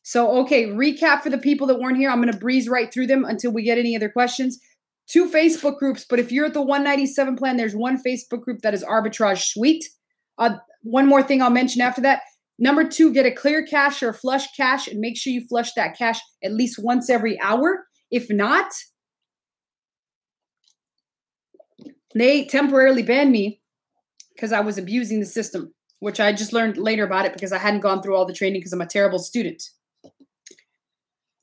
Speaker 1: So, okay, recap for the people that weren't here. I'm going to breeze right through them until we get any other questions. 2 Facebook groups, but if you're at the 197 plan, there's 1 Facebook group that is Arbitrage Suite. One more thing I'll mention after that. Number 2, get a clear cache or a flush cache and make sure you flush that cache at least once every hour. If not, they temporarily banned me because I was abusing the system, which I just learned later about it because I hadn't gone through all the training because I'm a terrible student.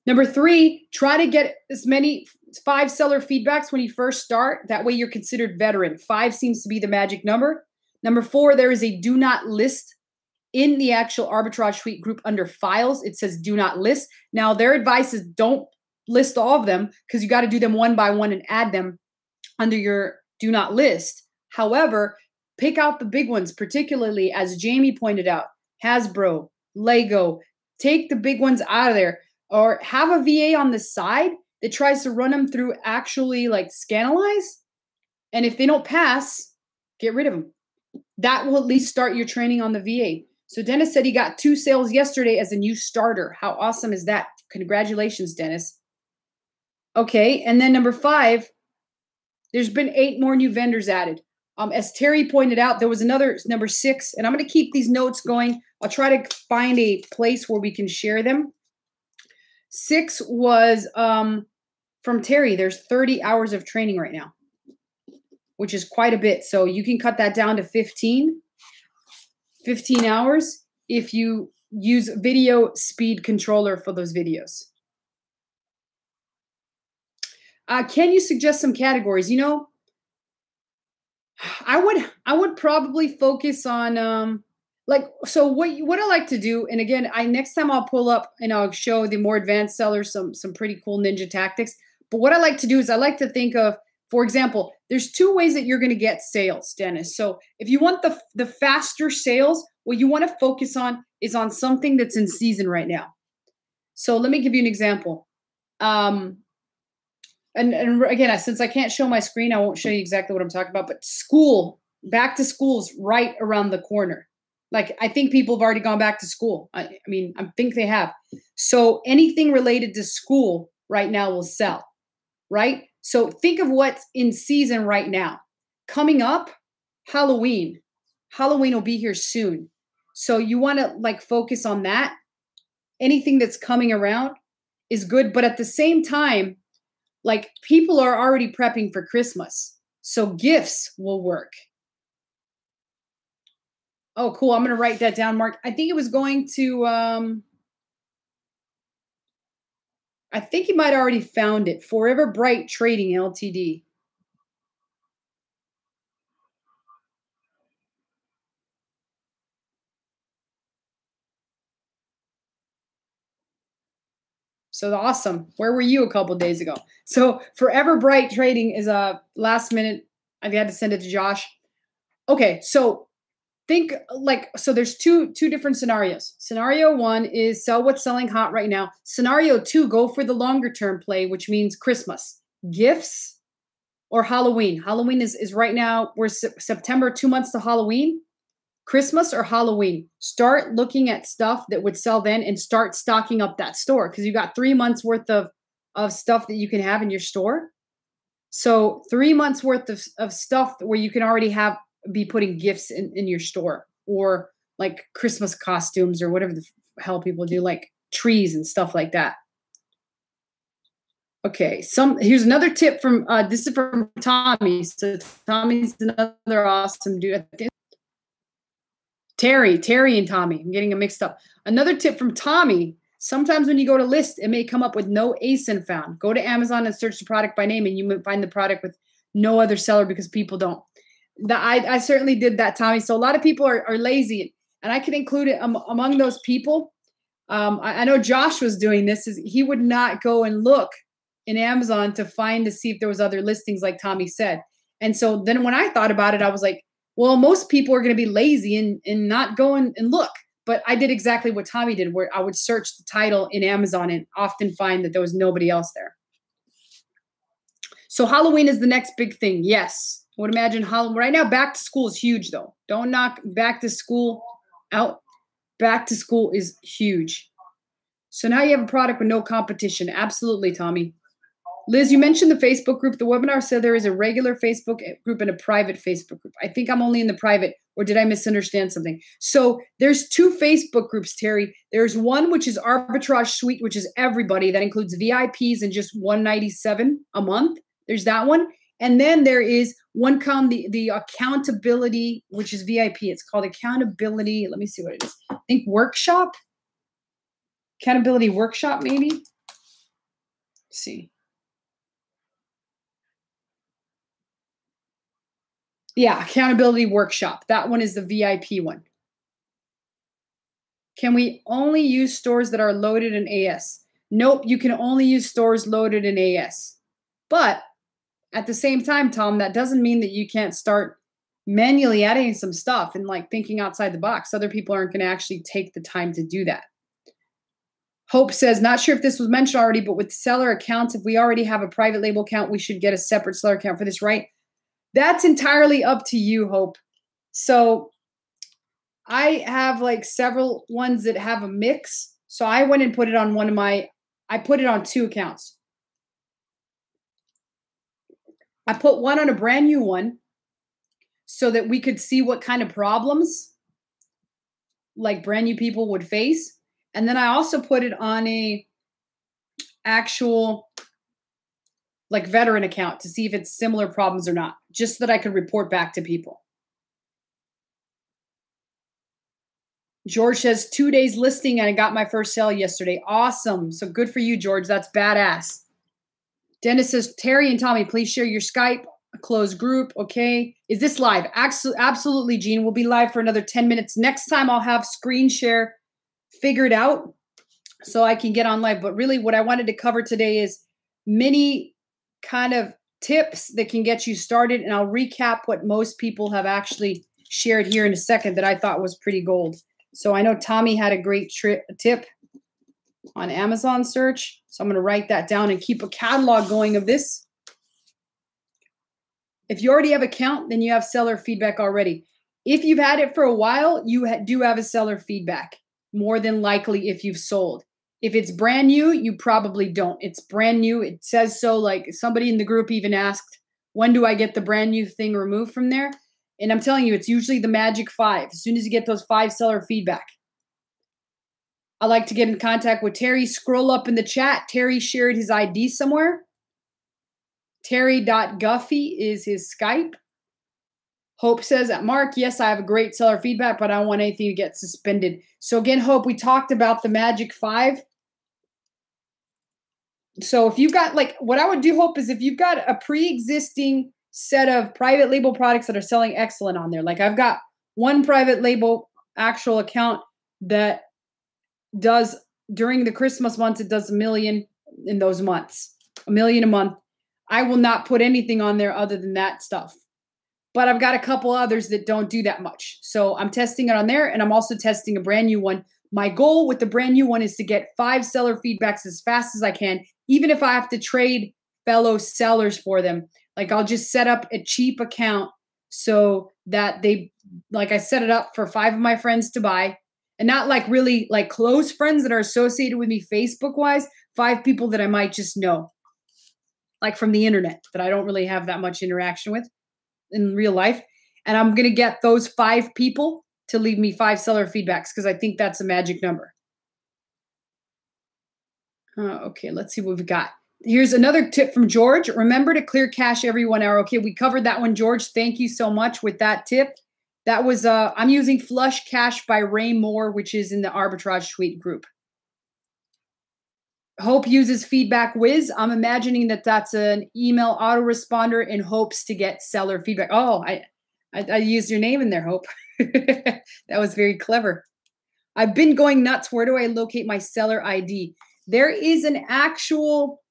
Speaker 1: Number 3, try to get as many 5 seller feedbacks when you first start. That way you're considered veteran. 5 seems to be the magic number. Number 4, there is a do not list in the actual Arbitrage Suite group under files. It says do not list. Now their advice is don't list all of them because you got to do them one by one and add them under your do not list. However, pick out the big ones, particularly as Jamie pointed out, Hasbro, Lego. Take the big ones out of there. Or have a VA on the side that tries to run them through actually like Scanalyze. And if they don't pass, get rid of them. That will at least start your training on the VA. So Dennis said he got 2 sales yesterday as a new starter. How awesome is that? Congratulations, Dennis. Okay, and then number 5, there's been 8 more new vendors added. As Terry pointed out, there was another number 6, and I'm going to keep these notes going. I'll try to find a place where we can share them. 6 was from Terry. There's 30 hours of training right now, which is quite a bit. So you can cut that down to 15. 15 hours if you use video speed controller for those videos. Can you suggest some categories? You know, I would probably focus on like, so what I like to do, and again, I next time I'll pull up and I'll show the more advanced sellers some pretty cool ninja tactics. But what I like to do is I like to think of, for example, there's two ways that you're going to get sales, Dennis. So if you want the faster sales, what you want to focus on is on something that's in season right now. So let me give you an example. And again, since I can't show my screen, I won't show you exactly what I'm talking about. But back to school's right around the corner. Like, I think people have already gone back to school. I mean, I think they have. So anything related to school right now will sell, right? So think of what's in season right now. Coming up, Halloween. Halloween will be here soon. So you want to like focus on that. Anything that's coming around is good. But at the same time, like, people are already prepping for Christmas. So gifts will work. Oh, cool. I'm going to write that down, Mark. I think it was going to, I think you might already found it. Forever Bright Trading Ltd. So awesome. Where were you a couple of days ago? So Forever Bright Trading is a last minute. I've had to send it to Josh. Okay. So think like, so there's two different scenarios. Scenario one is sell what's selling hot right now. Scenario two, go for the longer term play, which means Christmas, gifts, or Halloween. Halloween is right now. We're September, 2 months to Halloween. Christmas or Halloween. Start looking at stuff that would sell then and start stocking up that store, because you got 3 months worth of stuff that you can have in your store. So 3 months worth of stuff where you can already be putting gifts in your store, or like Christmas costumes or whatever the hell people do, like trees and stuff like that. Okay, here's another tip from this is from Tommy. So Tommy's another awesome dude. Terry and Tommy. I'm getting them mixed up. Another tip from Tommy. Sometimes when you go to list, it may come up with no ASIN found. Go to Amazon and search the product by name, and you might find the product with no other seller because people don't. I certainly did that, Tommy. So a lot of people are lazy, and I can include it among those people. I know Josh was doing this. He would not go and look in Amazon to see if there was other listings, like Tommy said. And so then when I thought about it, I was like, well, most people are going to be lazy and not go and look. But I did exactly what Tommy did, where I would search the title in Amazon and often find that there was nobody else there. So Halloween is the next big thing. Yes. I would imagine Halloween. Right now, back to school is huge, though. Don't knock back to school out. Back to school is huge. So now you have a product with no competition. Absolutely, Tommy. Liz, you mentioned the Facebook group. The webinar said there is a regular Facebook group and a private Facebook group. I think I'm only in the private, or did I misunderstand something? So there's 2 Facebook groups, Terry. There's one which is Arbitrage Suite, which is everybody. That includes VIPs and just $197 a month. There's that one. And then there is one called the accountability, which is VIP. It's called accountability. Let me see what it is. I think workshop. Accountability workshop, maybe. Let's see. Yeah, accountability workshop. That one is the VIP one. Can we only use stores that are loaded in AS? Nope, you can only use stores loaded in AS. But at the same time, Tom, that doesn't mean that you can't start manually adding some stuff and like thinking outside the box. Other people aren't going to actually take the time to do that. Hope says, not sure if this was mentioned already, but with seller accounts, if we already have a private label account, we should get a separate seller account for this, right? That's entirely up to you, Hope. So I have like several ones that have a mix. So I went and put it on I put it on 2 accounts. I put one on a brand new one so that we could see what kind of problems like brand new people would face. And then I also put it on a actual like veteran account to see if it's similar problems or not, just so that I could report back to people. George says 2 days listing and I got my first sale yesterday. Awesome. So good for you, George. That's badass. Dennis says, Terry and Tommy, please share your Skype, a closed group. Okay. Is this live? Absolutely, Gene. We'll be live for another 10 minutes. Next time I'll have screen share figured out so I can get on live. But really what I wanted to cover today is many kind of tips that can get you started. And I'll recap what most people have actually shared here in a second that I thought was pretty gold. So I know Tommy had a great tip on Amazon search. So I'm going to write that down and keep a catalog going of this. If you already have an account, then you have seller feedback already. If you've had it for a while, you do have a seller feedback, more than likely if you've sold. If it's brand new, you probably don't. It's brand new. It says so. Like somebody in the group even asked, when do I get the brand new thing removed from there? And I'm telling you, it's usually the magic 5. As soon as you get those 5 seller feedback. I like to get in contact with Terry. Scroll up in the chat. Terry shared his ID somewhere. Terry.Guffey is his Skype. Hope says, Mark, yes, I have a great seller feedback, but I don't want anything to get suspended. So again, Hope, we talked about the magic 5. So if you've got, like, what I would do, Hope, is if you've got a pre-existing set of private label products that are selling excellent on there. Like I've got one private label actual account that does, during the Christmas months, it does $1 million in those months, $1 million a month. I will not put anything on there other than that stuff. But I've got a couple others that don't do that much. So I'm testing it on there, and I'm also testing a brand new one. My goal with the brand new one is to get 5 seller feedbacks as fast as I can, even if I have to trade fellow sellers for them. Like I'll just set up a cheap account so that they, like I set it up for 5 of my friends to buy, and not like really like close friends that are associated with me Facebook wise, 5 people that I might just know, like from the internet that I don't really have that much interaction with in real life. And I'm going to get those 5 people to leave me 5 seller feedbacks because I think that's a magic number. Okay, let's see what we've got. Here's another tip from George. Remember to clear cache every 1 hour. Okay, we covered that one, George. Thank you so much with that tip. That was, I'm using Flush Cache by Ray Moore, which is in the Arbitrage Suite group. Hope uses Feedback Whiz. I'm imagining that that's an email autoresponder in hopes to get seller feedback. Oh, I used your name in there, Hope. That was very clever. I've been going nuts. Where do I locate my seller ID? There is an actual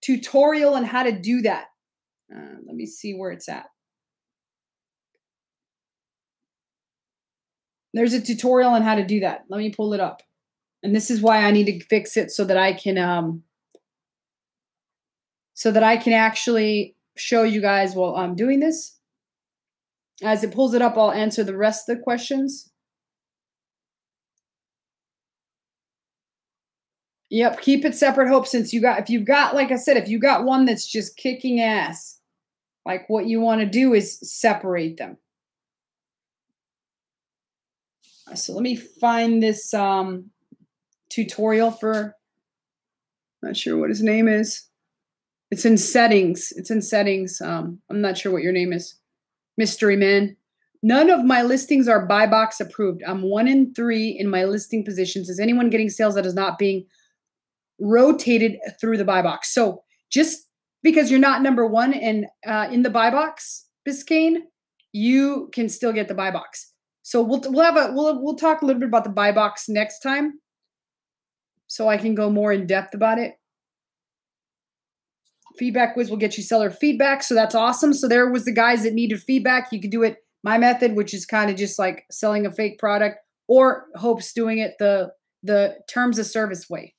Speaker 1: tutorial on how to do that. Let me see where it's at. There's a tutorial on how to do that. Let me pull it up. And this is why I need to fix it so that I can actually show you guys while I'm doing this. As it pulls it up, I'll answer the rest of the questions. Yep, keep it separate, Hope, since if you've got, like I said, if you got one that's just kicking ass, like what you want to do is separate them. So let me find this tutorial for, not sure what his name is. It's in settings. It's in settings. I'm not sure what your name is. Mystery man. None of my listings are buy box approved. I'm 1 in 3 in my listing positions. Is anyone getting sales that is not being rotated through the buy box? So just because you're not number 1 in the buy box, Biscayne, you can still get the buy box. So we'll talk a little bit about the buy box next time, so I can go more in depth about it. Feedback Whiz will get you seller feedback, so that's awesome. So there was the guys that needed feedback. You could do it my method, which is kind of just like selling a fake product, or Hope's doing it the terms of service way.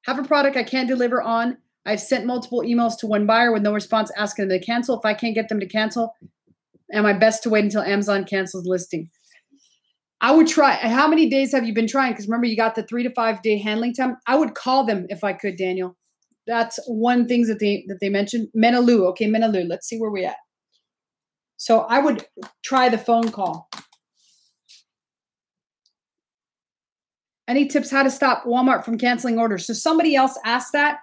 Speaker 1: Have a product I can't deliver on. I've sent multiple emails to one buyer with no response, asking them to cancel. If I can't get them to cancel, am I best to wait until Amazon cancels listing? I would try. How many days have you been trying? Because remember, you got the 3 to 5 day handling time. I would call them if I could, Daniel. That's one thing that they mentioned. Menaloo. Okay, Menaloo. Let's see where we're at. So I would try the phone call. Any tips how to stop Walmart from canceling orders? So somebody else asked that.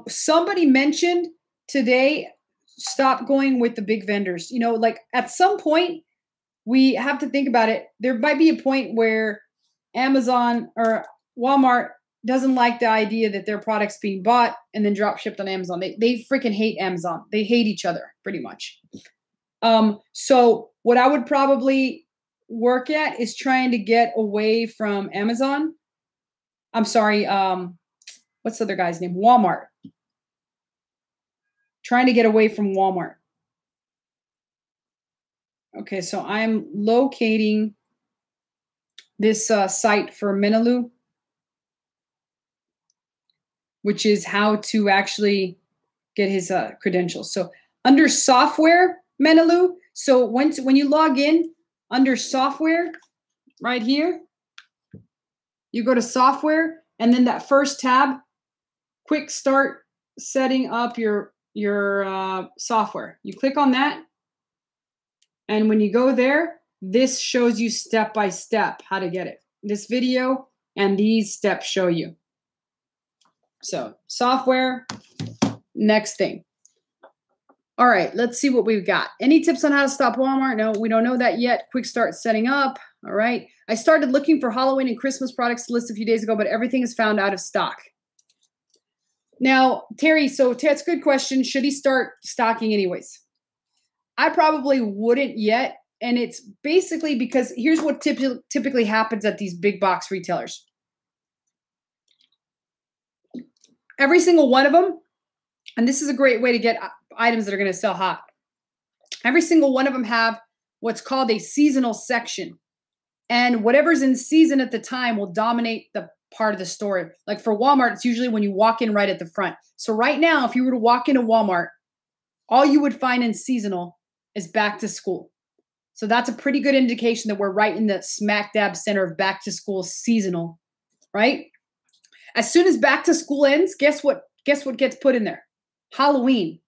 Speaker 1: Somebody mentioned today, stop going with the big vendors. You know, like at some point, we have to think about it. There might be a point where Amazon or Walmart doesn't like the idea that their product's being bought and then drop shipped on Amazon. They freaking hate Amazon. They hate each other pretty much. So what I would probably work at is trying to get away from Amazon. I'm sorry. What's the other guy's name? Walmart. Trying to get away from Walmart. Okay, so I'm locating this site for Menelu, which is how to actually get his credentials. So under software, Menelu. So when you log in under software, right here, you go to software, and then that first tab, quick start setting up your software. You click on that, and when you go there, this shows you step by step how to get it. This video and these steps show you. So software, next thing. All right, let's see what we've got. Any tips on how to stop Walmart? No, we don't know that yet. Quick start setting up. All right. I started looking for Halloween and Christmas products to list a few days ago, but everything is found out of stock. Now, Terry, so that's a good question. Should he start stocking anyways? I probably wouldn't yet. And it's basically because here's what typically happens at these big box retailers. Every single one of them, and this is a great way to get items that are going to sell hot. Every single one of them have what's called a seasonal section. And whatever's in season at the time will dominate the part of the store. Like for Walmart, it's usually when you walk in right at the front. So right now, if you were to walk into Walmart, all you would find in seasonal is back to school. So that's a pretty good indication that we're right in the smack dab center of back to school seasonal, right? As soon as back to school ends, guess what gets put in there? Halloween.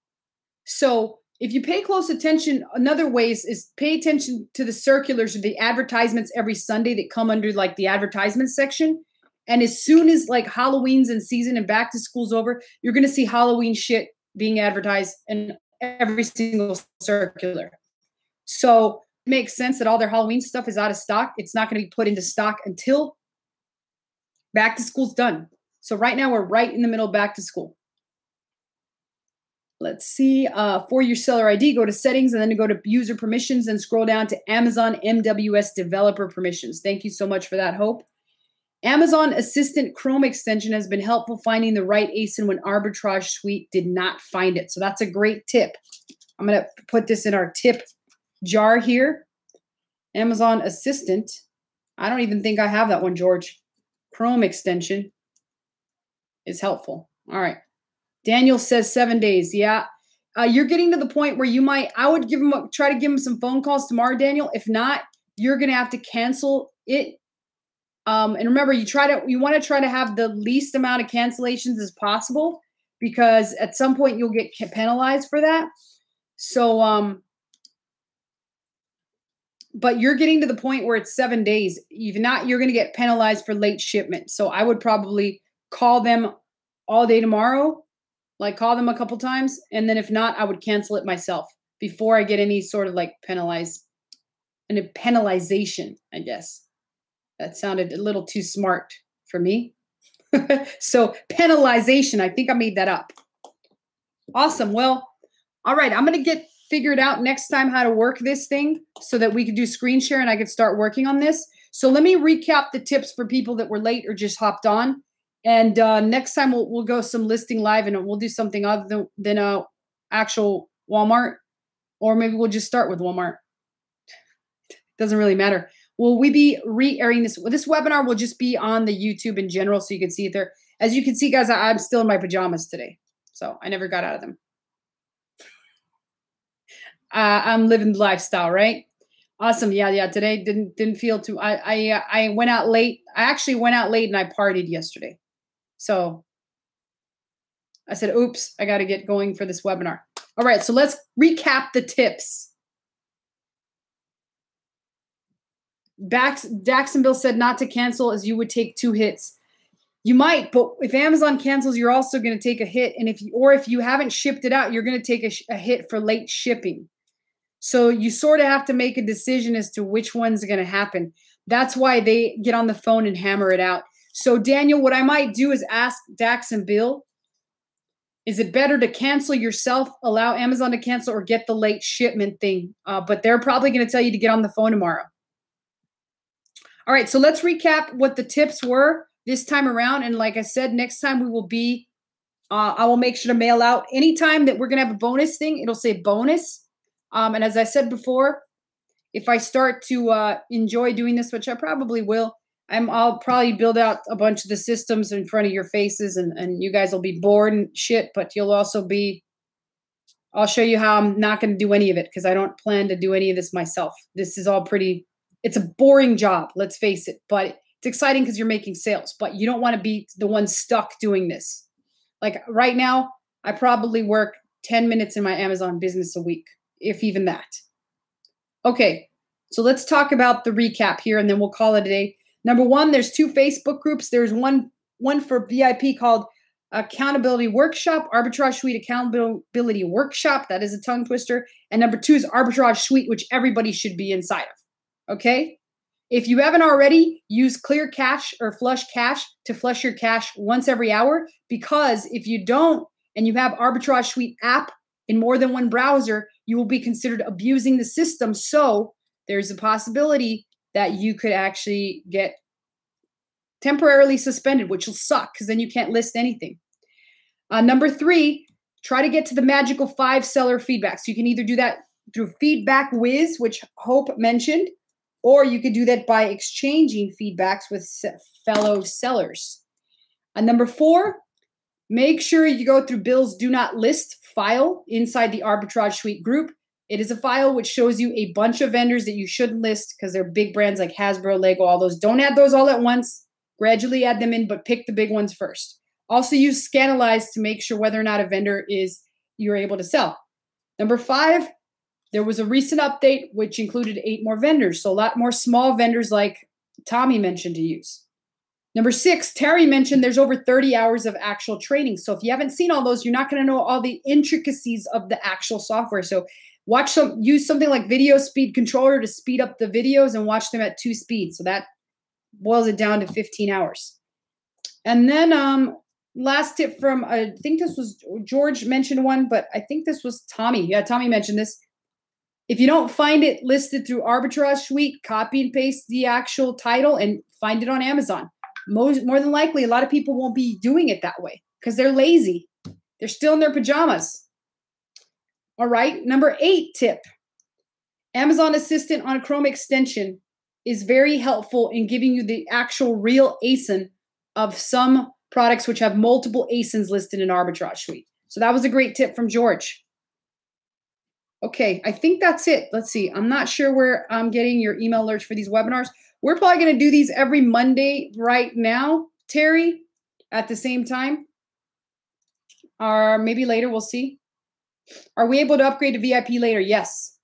Speaker 1: So if you pay close attention, another ways is pay attention to the circulars or the advertisements every Sunday that come under like the advertisement section. And as soon as like Halloween's in season and back to school's over, you're going to see Halloween shit being advertised in every single circular. So it makes sense that all their Halloween stuff is out of stock. It's not going to be put into stock until back to school's done. So right now we're right in the middle of back to school. Let's see, for your seller ID, go to settings and then go to user permissions and scroll down to Amazon MWS developer permissions. Thank you so much for that, Hope. Amazon Assistant Chrome extension has been helpful finding the right ASIN when Arbitrage Suite did not find it. So that's a great tip. I'm going to put this in our tip jar here. Amazon Assistant. I don't even think I have that one, George. Chrome extension is helpful. All right. Daniel says 7 days. Yeah. You're getting to the point where you might, I would try to give him some phone calls tomorrow, Daniel. If not, you're going to have to cancel it. And remember, you want to try to have the least amount of cancellations as possible, because at some point you'll get penalized for that. So, but you're getting to the point where it's 7 days. If not, you're going to get penalized for late shipment. So I would probably call them all day tomorrow. Like call them a couple times, and then if not, I would cancel it myself before I get any sort of like penalization, I guess. That sounded a little too smart for me. So penalization, I think I made that up. Awesome. Well, all right, I'm going to get figured out next time how to work this thing so that we could do screen share and I could start working on this. So let me recap the tips for people that were late or just hopped on. And next time we'll go some listing live and we'll do something other than actual Walmart, or maybe we'll just start with Walmart. Doesn't really matter. Will we be re-airing this? This webinar will just be on the YouTube in general, so you can see it there. As you can see, guys, I'm still in my pajamas today, so I never got out of them. I'm living the lifestyle, right? Awesome. Yeah. Today didn't feel too. I went out late. I actually went out late and I partied yesterday. So I said, oops, I got to get going for this webinar. All right, so let's recap the tips. Daxonville said not to cancel as you would take 2 hits. You might, but if Amazon cancels, you're also going to take a hit. And if you haven't shipped it out, you're going to take a hit for late shipping. So you sort of have to make a decision as to which one's going to happen. That's why they get on the phone and hammer it out. So Daniel, what I might do is ask Dax and Bill, is it better to cancel yourself, allow Amazon to cancel, or get the late shipment thing? But they're probably going to tell you to get on the phone tomorrow. All right, so let's recap what the tips were this time around. And like I said, next time we will be, I will make sure to mail out anytime that we're going to have a bonus thing. It'll say bonus. And as I said before, if I start to enjoy doing this, which I probably will, I'll probably build out a bunch of the systems in front of your faces, and you guys will be bored and shit, but you'll also be, I'll show you how I'm not going to do any of it because I don't plan to do any of this myself. This is all pretty, it's a boring job, let's face it, but it's exciting because you're making sales, but you don't want to be the one stuck doing this. Like right now, I probably work 10 minutes in my Amazon business a week, if even that. Okay, so let's talk about the recap here, and then we'll call it a day. Number one, there's 2 Facebook groups. There's one for VIP called Accountability Workshop, Arbitrage Suite Accountability Workshop. That is a tongue twister. And number 2 is Arbitrage Suite, which everybody should be inside of. Okay? If you haven't already, use Clear Cache or Flush Cache to flush your cache once every hour, because if you don't and you have Arbitrage Suite app in more than one browser, you will be considered abusing the system. So there's a possibility that you could actually get temporarily suspended, which will suck because then you can't list anything. Number 3, try to get to the magical 5 seller feedback. So you can either do that through Feedback Whiz, which Hope mentioned, or you could do that by exchanging feedbacks with fellow sellers. Number 4, make sure you go through Bill's Do Not List file inside the Arbitrage Suite group. It is a file which shows you a bunch of vendors that you shouldn't list because they're big brands like Hasbro, Lego, all those. Don't add those all at once. Gradually add them in, but pick the big ones first. Also use Scanalyze to make sure whether or not a vendor you're able to sell. Number 5, there was a recent update which included 8 more vendors. So a lot more small vendors like Tommy mentioned to use. Number 6, Terry mentioned there's over 30 hours of actual training. So if you haven't seen all those, you're not going to know all the intricacies of the actual software. So use something like Video Speed Controller to speed up the videos and watch them at 2 speeds. So that boils it down to 15 hours. And then last tip from, I think this was George mentioned one, but I think this was Tommy. Yeah, Tommy mentioned this. If you don't find it listed through Arbitrage Suite, copy and paste the actual title and find it on Amazon. More than likely, a lot of people won't be doing it that way because they're lazy. They're still in their pajamas. All right, number 8 tip. Amazon Assistant on a Chrome extension is very helpful in giving you the actual real ASIN of some products which have multiple ASINs listed in Arbitrage Suite. So that was a great tip from George. Okay, I think that's it. Let's see. I'm not sure where I'm getting your email alerts for these webinars. We're probably going to do these every Monday right now, Terry, at the same time. Or maybe later, we'll see. Are we able to upgrade to VIP later? Yes.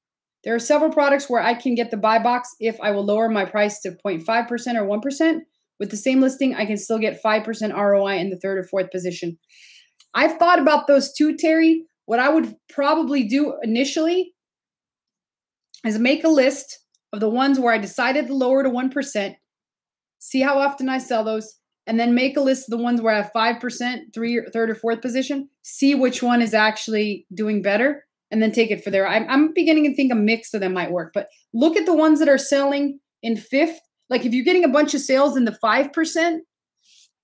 Speaker 1: There are several products where I can get the buy box if I will lower my price to 0.5% or 1%. With the same listing, I can still get 5% ROI in the 3rd or 4th position. I've thought about those too, Terry. What I would probably do initially is make a list of the ones where I decided to lower to 1%, see how often I sell those, and then make a list of the ones where I have 5%, 3rd or 4th position, see which one is actually doing better, and then take it for there. I'm beginning to think a mix of them might work, but look at the ones that are selling in 5th. Like if you're getting a bunch of sales in the 5%,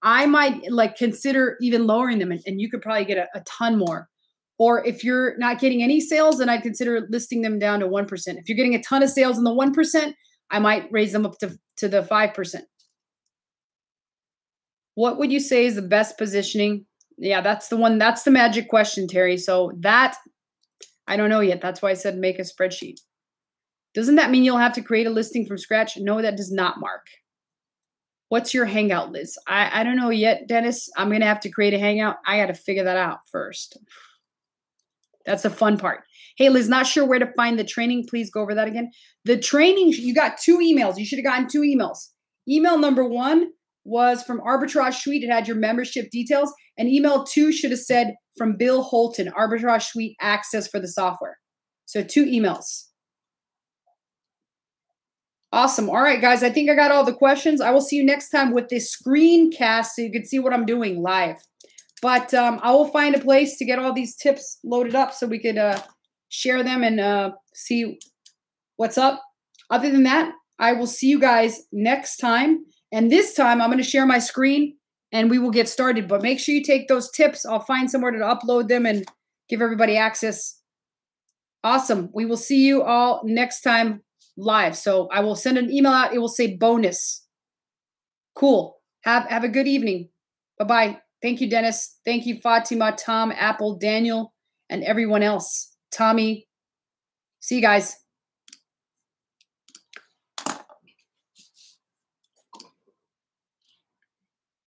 Speaker 1: I might like consider even lowering them, and you could probably get a ton more. Or if you're not getting any sales, then I'd consider listing them down to 1%. If you're getting a ton of sales in the 1%, I might raise them up to the 5%. What would you say is the best positioning? Yeah, that's the one. That's the magic question, Terry. So that, I don't know yet. That's why I said make a spreadsheet. Doesn't that mean you'll have to create a listing from scratch? No, that does not, Mark. What's your hangout, Liz? I don't know yet, Dennis. I'm going to have to create a hangout. I got to figure that out first. That's the fun part. Hey, Liz, not sure where to find the training. Please go over that again. The training, you got 2 emails. You should have gotten 2 emails. Email number 1 was from Arbitrage Suite. It had your membership details. And email 2 should have said from Bill Holton, Arbitrage Suite access for the software. So 2 emails. Awesome. All right, guys. I think I got all the questions. I will see you next time with this screencast so you can see what I'm doing live. But I will find a place to get all these tips loaded up so we could share them and see what's up. Other than that, I will see you guys next time. And this time I'm going to share my screen and we will get started. But make sure you take those tips. I'll find somewhere to upload them and give everybody access. Awesome. We will see you all next time live. So I will send an email out. It will say bonus. Cool. Have a good evening. Bye-bye. Thank you, Dennis. Thank you, Fatima, Tom, Apple, Daniel, and everyone else. Tommy. See you guys.